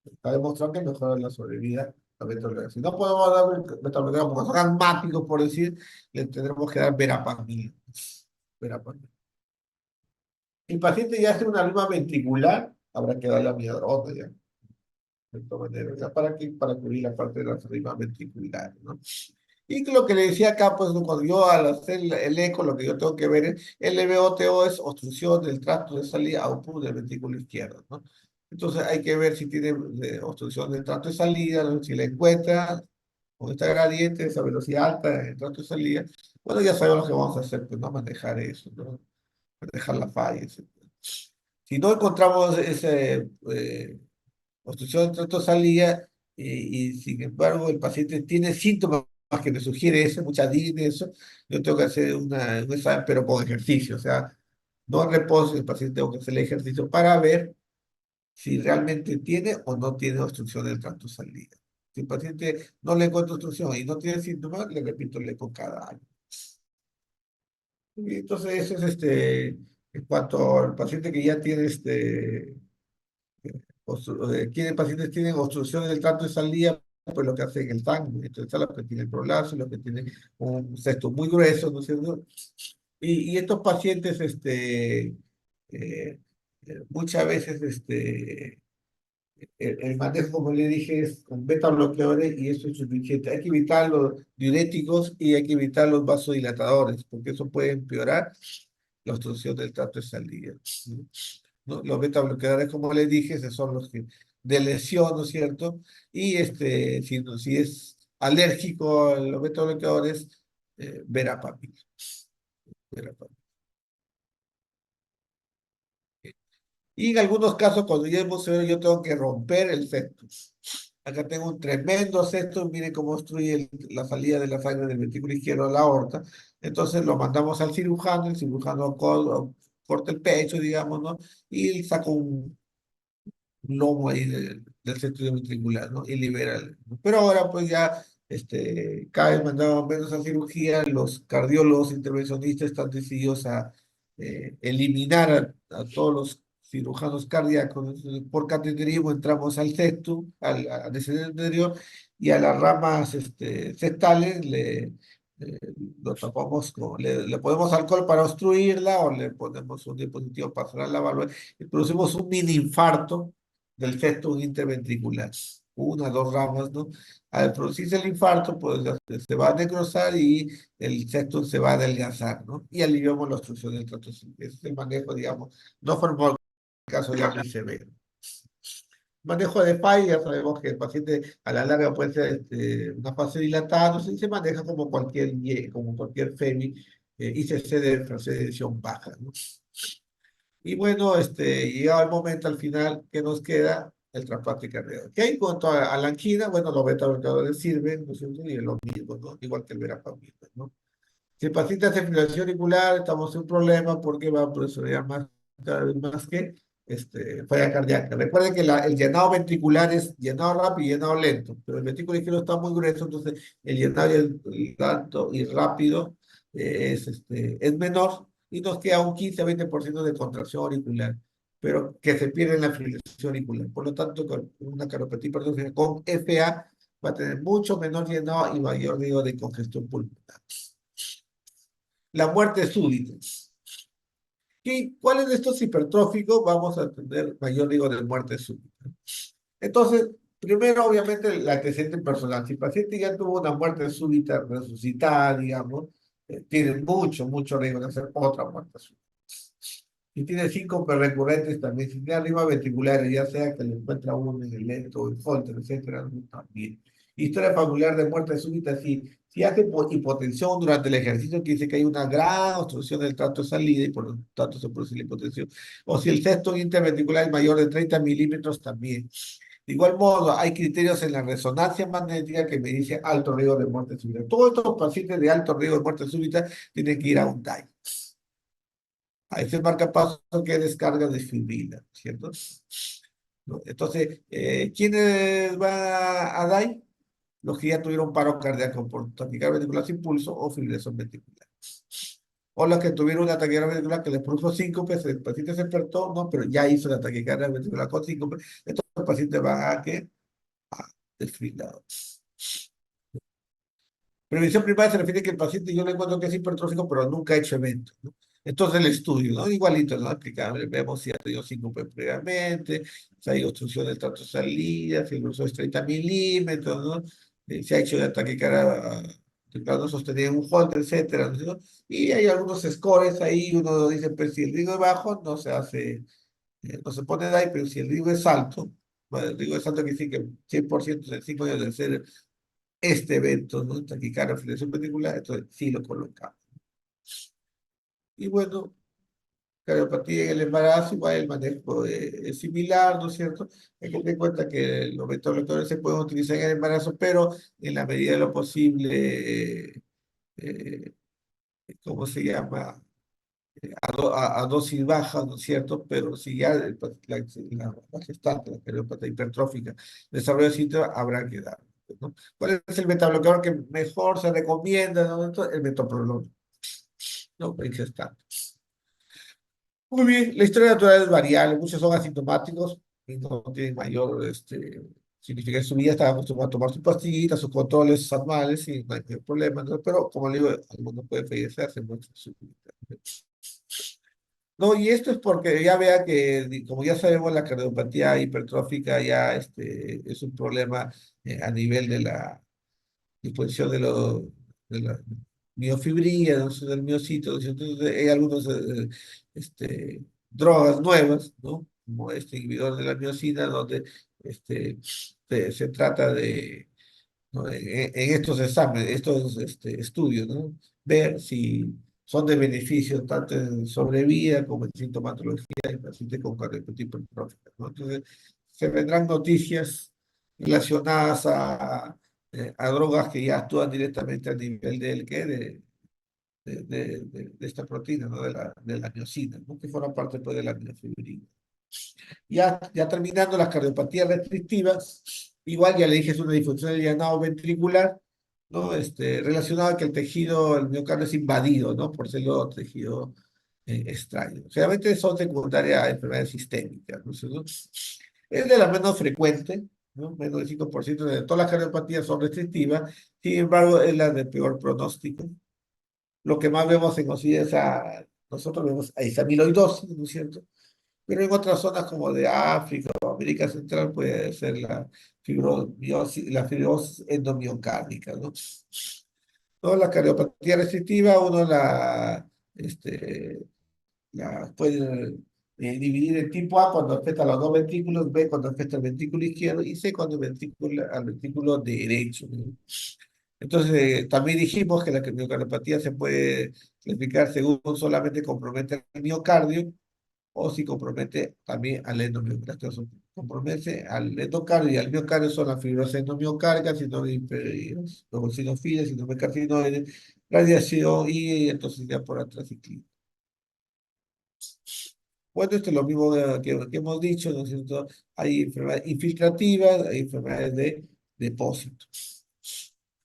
Está demostrado que mejora la sobrevida a beta bloqueadores. Si no podemos dar beta bloqueadores porque son asmáticos, por decir, le tendremos que dar verapamil. Verapamil. El paciente ya hace una rima ventricular, habrá que darle amiodarona ya, de todas maneras, ya para cubrir la parte de las rimas ventriculares, ¿no? Y lo que le decía acá, pues cuando yo al hacer el eco, lo que yo tengo que ver es, el LVOTO es obstrucción del tracto de salida output del ventrículo izquierdo, ¿no? Entonces hay que ver si tiene obstrucción del tracto de salida, ¿no? Si la encuentra con esta gradiente, esa velocidad alta en el tracto de salida, bueno, ya sabemos lo que vamos a hacer, pues no manejar eso, ¿no? Manejar la falla, etc. Si no encontramos ese obstrucción de tracto salida y sin embargo el paciente tiene síntomas que me sugiere eso, mucha disnea, eso, yo tengo que hacer un examen, pero con ejercicio, o sea, no en reposo, el paciente tengo que hacer el ejercicio para ver si realmente tiene o no tiene obstrucción del tracto salida. Si el paciente no le encuentra obstrucción y no tiene síntomas, le repito el eco cada año. Y entonces eso es en cuanto al paciente que ya tiene quienes pacientes tienen obstrucción del tracto de salida, pues lo que hacen el sangre, entonces están los que tienen prolapso, los que tienen un cesto muy grueso, ¿no es cierto? Y estos pacientes, muchas veces, el manejo, como le dije, es con beta bloqueadores y eso es suficiente. Hay que evitar los diuréticos y hay que evitar los vasodilatadores, porque eso puede empeorar la obstrucción del tracto de salida, ¿no? Los beta bloqueadores, como les dije, esos son los que de lesión, ¿no es cierto? Y si es alérgico a los beta bloqueadores, verapamil. Verapamil. Y en algunos casos, cuando ya es muy severo, yo tengo que romper el septum. Acá tengo un tremendo septum, miren cómo obstruye la salida de la sangre del ventrículo izquierdo a la aorta. Entonces lo mandamos al cirujano, el cirujano corta el pecho, digamos, ¿no? Y saca un lomo ahí del centro ventricular, ¿no? Y libera. Pero ahora pues ya cada vez mandamos menos a cirugía, los cardiólogos intervencionistas están decididos a eliminar a todos los cirujanos cardíacos. Entonces, por cateterismo entramos al septum, al descendente anterior, y a las ramas septales eh, lo tapamos le ponemos alcohol para obstruirla o le ponemos un dispositivo para cerrar la válvula y producimos un mini infarto del septum interventricular. Una, dos ramas, ¿no? Al producirse el infarto, pues se va a necrosar y el septum se va a adelgazar, ¿no? Y aliviamos la obstrucción del tracto sanguíneo. Ese es el manejo, digamos, no fue por el caso ya muy severo. Manejo de FAI, ya sabemos que el paciente a la larga puede ser una fase dilatada, no sé, y se maneja como cualquier FEMI, ICC de fracción baja, ¿no? Y bueno, llegado el momento al final que nos queda el trasplante cardíaco. ¿Qué en cuanto a la angina? Bueno, los beta bloqueadores sirven, ¿no es cierto? Y es lo mismo, ¿no? Igual que el verapamil, ¿no? Si el paciente hace fibrilación auricular, estamos en un problema porque va a presionar más, cada vez más que falla cardíaca. Recuerden que el llenado ventricular es llenado rápido y llenado lento, pero el ventrículo izquierdo está muy grueso, entonces el llenado y el alto y rápido es menor y nos queda un 15 a 20% de contracción auricular, pero que se pierde en la fibrilación auricular. Por lo tanto, con una cardiopatía hipertrófica con FA va a tener mucho menor llenado y mayor riesgo de congestión pulmonar. La muerte súbita. ¿Cuáles de estos hipertróficos vamos a tener mayor riesgo de muerte súbita? Entonces, primero, obviamente, el antecedente personal. Si el paciente ya tuvo una muerte súbita resucitada, digamos, tiene mucho riesgo de hacer otra muerte súbita. Si tiene síncopes recurrentes también, si tiene arriba ventriculares, ya sea que le encuentra uno en el leto, o en Holter, etcétera, también. Historia familiar de muerte súbita, si hace hipotensión durante el ejercicio, que dice que hay una gran obstrucción del tracto de salida y por lo tanto se produce la hipotensión. O si el sexto interventricular es mayor de 30 milímetros, también. De igual modo, hay criterios en la resonancia magnética que me dice alto riesgo de muerte súbita. Todos estos pacientes de alto riesgo de muerte súbita tienen que ir a un DAI. A ese marcapaso que descarga desfibrila, ¿cierto? ¿No? Entonces, ¿quiénes van a DAI? Los que ya tuvieron paro cardíaco por taquicardia ventricular sin pulso o fibrilación ventricular. O los que tuvieron una taquicardia ventricular que les produjo síncope, el paciente se despertó, ¿no? Pero ya hizo la taquicardia ventricular con síncope, entonces el paciente va a ¿qué? A desfibrilado. Prevención primaria se refiere a que el paciente yo le encuentro que es hipertrófico, pero nunca ha hecho eventos, ¿no? Entonces el estudio, ¿no? Igualito, ¿no? Aplicable, vemos si ha tenido síncope previamente, si hay obstrucción del tracto de salida, si el uso es 30 milímetros, ¿no? Si ha hecho de ataque cara de plano sostenido en un Holter, etcétera, ¿no? Y hay algunos scores ahí, uno dice, pero si el riesgo es bajo, no se hace, no se pone DAI, pero si el riesgo es alto, bueno, el riesgo es alto quiere decir que 100% en 5 años de ser este evento, ¿no? Taquicardia, fibrilación ventricular, entonces sí lo colocamos. Y bueno, cardiopatía en el embarazo, igual el manejo es similar, ¿no es cierto? Hay que tener en cuenta que los beta-bloqueadores se pueden utilizar en el embarazo, pero en la medida de lo posible, eh, ¿cómo se llama? A dosis bajas, ¿no es cierto? Pero si ya la gestante, la cardiopatía hipertrófica, desarrolla síntomas, habrá que dar, ¿no? ¿Cuál es el metabloqueador que mejor se recomienda, ¿no? Entonces, el metoprolol, ¿no? En gestante. Muy bien, la historia natural es variable, muchos son asintomáticos y no tienen mayor significado en su vida, están acostumbrados a tomar sus pastillitas, sus controles anuales y no hay ningún problema, ¿no? Pero como le digo, algunos pueden fallecer, se muestra su vida. No, y esto es porque ya vea que, como ya sabemos, la cardiopatía hipertrófica ya es un problema a nivel de la disposición de la miofibrillas, ¿no? Del miocito, ¿no? Entonces hay algunas drogas nuevas, ¿no? Como este inhibidor de la miocina, donde se trata de, ¿no? En estos exámenes, estos estudios, ¿no? Ver si son de beneficio tanto en sobrevida como en sintomatología en pacientes con cardiopatía hipertrófica, ¿no? Entonces, se vendrán noticias relacionadas a drogas que ya actúan directamente a nivel del que de esta proteína, ¿no? De la miocina, ¿no? Que forma parte pues, de la miofibrina. Ya terminando las cardiopatías restrictivas, igual ya le dije, es una disfunción del llenado ventricular, ¿no? Relacionado a que el tejido, el miocardio es invadido, ¿no? Por células tejido extraño. Generalmente son secundarias a enfermedades sistémicas, ¿no? Es de las menos frecuentes, ¿no? Menos del 5% de todas las cardiopatías son restrictivas, sin embargo, es la de peor pronóstico. Lo que más vemos en occidente, nosotros vemos a amiloidosis, ¿no es cierto? Pero en otras zonas como de África o América Central puede ser la fibrosis endomiocárdica, ¿no? ¿No? La cardiopatía restrictiva uno la puede dividir en tipo A cuando afecta a los dos ventrículos, B cuando afecta al ventrículo izquierdo y C cuando al ventrículo derecho, ¿no? Entonces, también dijimos que la miocardiopatía se puede clasificar según solamente compromete el miocardio o si compromete también al endomiocardio. Compromete al endocardio y al miocardio son las fibrosis endomiocárdica, síndrome imperios, leucinofilia, síndrome carcinoide, radiación y entonces ya por atrás ciclismo. Bueno, esto es lo mismo que hemos dicho, ¿no es cierto? Hay enfermedades infiltrativas, hay enfermedades de depósito,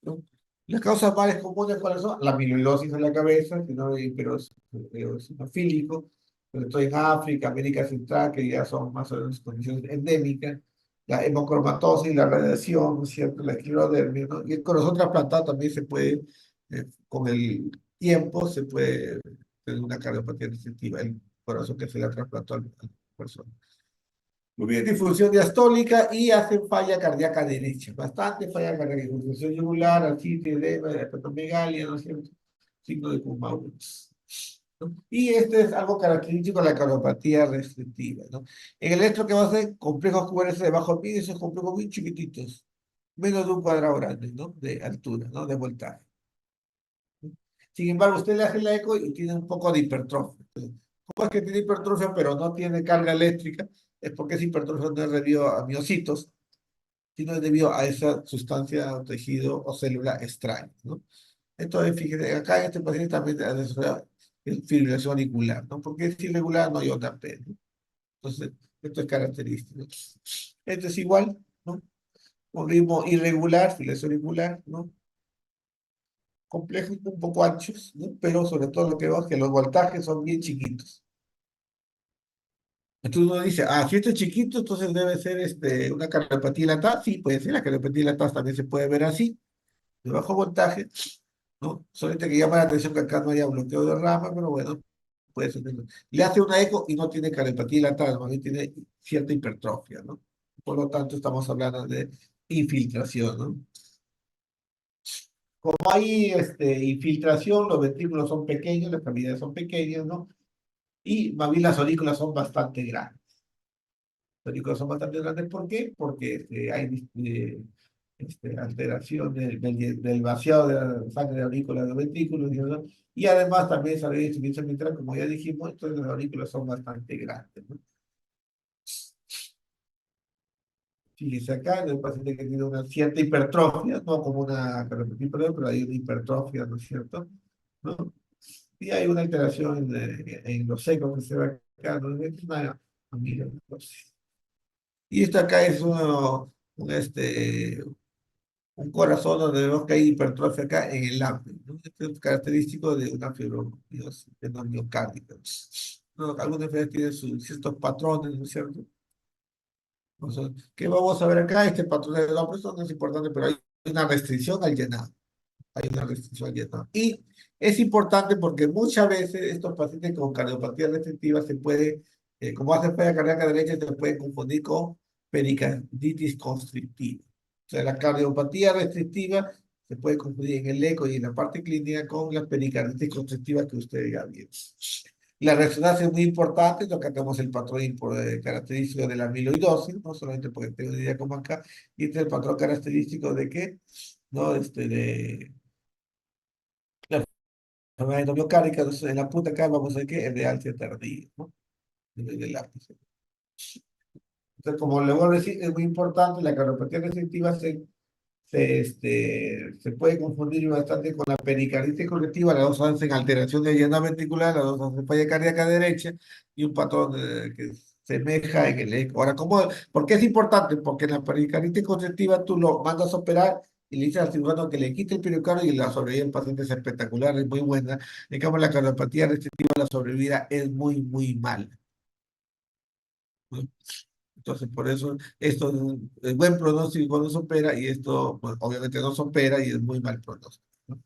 ¿no? Las causas más comunes, ¿cuáles son? La amiloidosis en la cabeza, que no hay, pero es hemofílico, sobre todo en África, América Central, que ya son más o menos condiciones endémicas, la hemocromatosis, la radiación, ¿no es cierto? La esclerodermia, ¿no? Y el corazón trasplantado también se puede, con el tiempo, se puede tener una cardiopatía restrictiva, el corazón que se le ha trasplantado a la persona. Muy bien, disfunción diastólica y hacen falla cardíaca derecha. Bastante falla cardíaca, disfunción yugular, artritis, edema, hepatomegalia, ¿no es cierto? Signo de Kuhn-Maurus, ¿no? Y este es algo característico de la cardiopatía restrictiva, ¿no? En el electro que va a ser complejos QRS de bajo mide, esos complejos muy chiquititos, menos de un cuadrado grande, ¿no? De altura, ¿no? De voltaje. Sin embargo, usted le hace la eco y tiene un poco de hipertrofia. ¿Cómo es que tiene hipertrofia pero no tiene carga eléctrica? Es porque esa hipertrofia no es debido a miocitos, sino es debido a esa sustancia o tejido o célula extraña, ¿no? Entonces, fíjese, acá en este paciente también ha desarrollado fibrilación auricular, ¿no? Porque es irregular, no hay onda P, ¿no? Entonces, esto es característico. Esto es igual, ¿no? Un ritmo irregular, fibrilación auricular, ¿no? Complejos un poco anchos, ¿no? Pero sobre todo lo que veo es que los voltajes son bien chiquitos. Entonces uno dice, si esto es chiquito, entonces debe ser una cardiopatía dilatada. Sí, puede ser, la cardiopatía dilatada también se puede ver así, de bajo voltaje, ¿no? Solamente que llama la atención que acá no haya bloqueo de rama, pero bueno, puede ser. Le hace una eco y no tiene cardiopatía dilatada, más bien tiene cierta hipertrofia, ¿no? Por lo tanto, estamos hablando de infiltración, ¿no? Como hay infiltración, los ventrículos son pequeños, las cavidades son pequeñas, ¿no? Y más bien las aurículas son bastante grandes. Las aurículas son bastante grandes, ¿por qué? Porque hay alteración del vaciado de la sangre de aurículas de los ventrículos, ¿no? Y además también esa insuficiencia mitral, como ya dijimos, entonces las aurículas son bastante grandes, ¿no? Fíjese acá, el paciente que tiene una cierta hipertrofia, no como una cardiopatía, pero hay una hipertrofia, ¿no es cierto? ¿No? Y hay una alteración en los secos que se ve acá, ¿no? Es una amiloidosis. Y esto acá es un corazón donde vemos que hay hipertrofia acá en el abdomen, ¿no? Esto es característico de una fibromialgia miocárdica, ¿no? Algunas enfermedades tienen ciertos patrones, ¿no es cierto? O sea, ¿qué vamos a ver acá? Este patrón de la presión no es importante, pero hay una restricción al llenado. Hay una restricción al llenado. Y es importante porque muchas veces estos pacientes con cardiopatía restrictiva se puede, como hace falla cardíaca derecha, se puede confundir con pericarditis constrictiva. O sea, la cardiopatía restrictiva se puede confundir en el eco y en la parte clínica con la pericarditis constrictiva que usted ya vio. La resonancia es muy importante, lo que tenemos el patrón característico de la amiloidosis, no solamente porque tengo una idea como acá, y este es el patrón característico de qué, ¿no? De la enfermedad endomiocárdica, entonces en la punta acá vamos a ver que es de alta tardía, ¿no? Del ápice. Entonces, como le vuelvo a decir, es muy importante, la cardiopatía restrictiva se puede confundir bastante con la pericarditis colectiva, las dos hacen alteración de llena ventricular, las dos hacen falla cardíaca derecha y un patrón que semeja en el eco. Ahora, ¿por qué es importante? Porque en la pericarditis constrictiva tú lo mandas a operar y le dices al cirujano que le quite el periocardio y la sobrevida del paciente es espectacular, es muy buena. En cambio, la cardiopatía restrictiva, la sobrevida es muy, muy mala, ¿no? Entonces, por eso, esto es buen pronóstico cuando se opera y esto, pues, obviamente no se opera y es muy mal pronóstico, ¿no?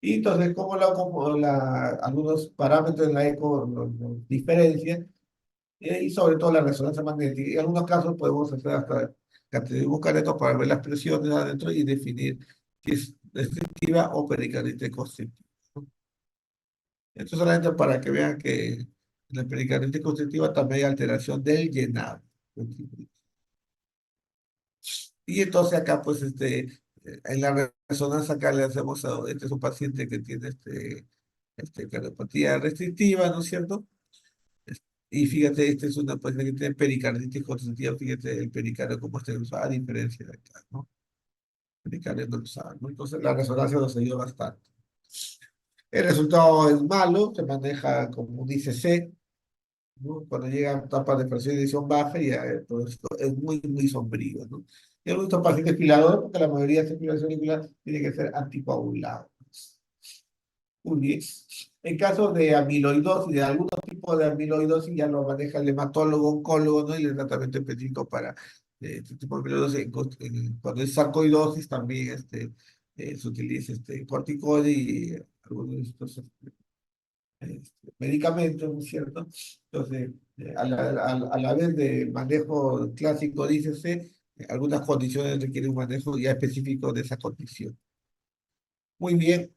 Y entonces, algunos parámetros de la eco nos diferencian, y sobre todo la resonancia magnética. Y en algunos casos podemos hacer hasta cateterismo careto para ver las presiones adentro y definir si es restrictiva o pericarditis constrictiva, ¿no? Esto solamente para que vean que en la pericarditis constrictiva también hay alteración del llenado. Y entonces acá, pues, en la resonancia acá le hacemos este es un paciente que tiene cardiopatía restrictiva, ¿no es cierto? Y fíjate, este es una paciente que tiene pericarditis constrictiva, fíjate el pericardio como está usado, a diferencia de acá, ¿no? Pericardio no usado, ¿no? Entonces la resonancia nos ayuda bastante. El resultado es malo, se maneja como un ICC, ¿no? Cuando llega a etapas de presión y tensión baja, ya todo esto es muy, muy sombrío, ¿no? Y algunos pacientes filadores, porque la mayoría de circulación auricular tiene que ser anticoagulado. Muy bien. En caso de amiloidosis, de algunos tipos de amiloidosis, ya lo maneja el hematólogo, oncólogo, ¿no? Y el tratamiento específico para este tipo de amiloidosis. Cuando es sarcoidosis, también se utiliza corticoide y algunos de estos medicamentos, ¿no es cierto? Entonces, a la vez de manejo clásico, dícese, algunas condiciones requieren un manejo ya específico de esa condición. Muy bien.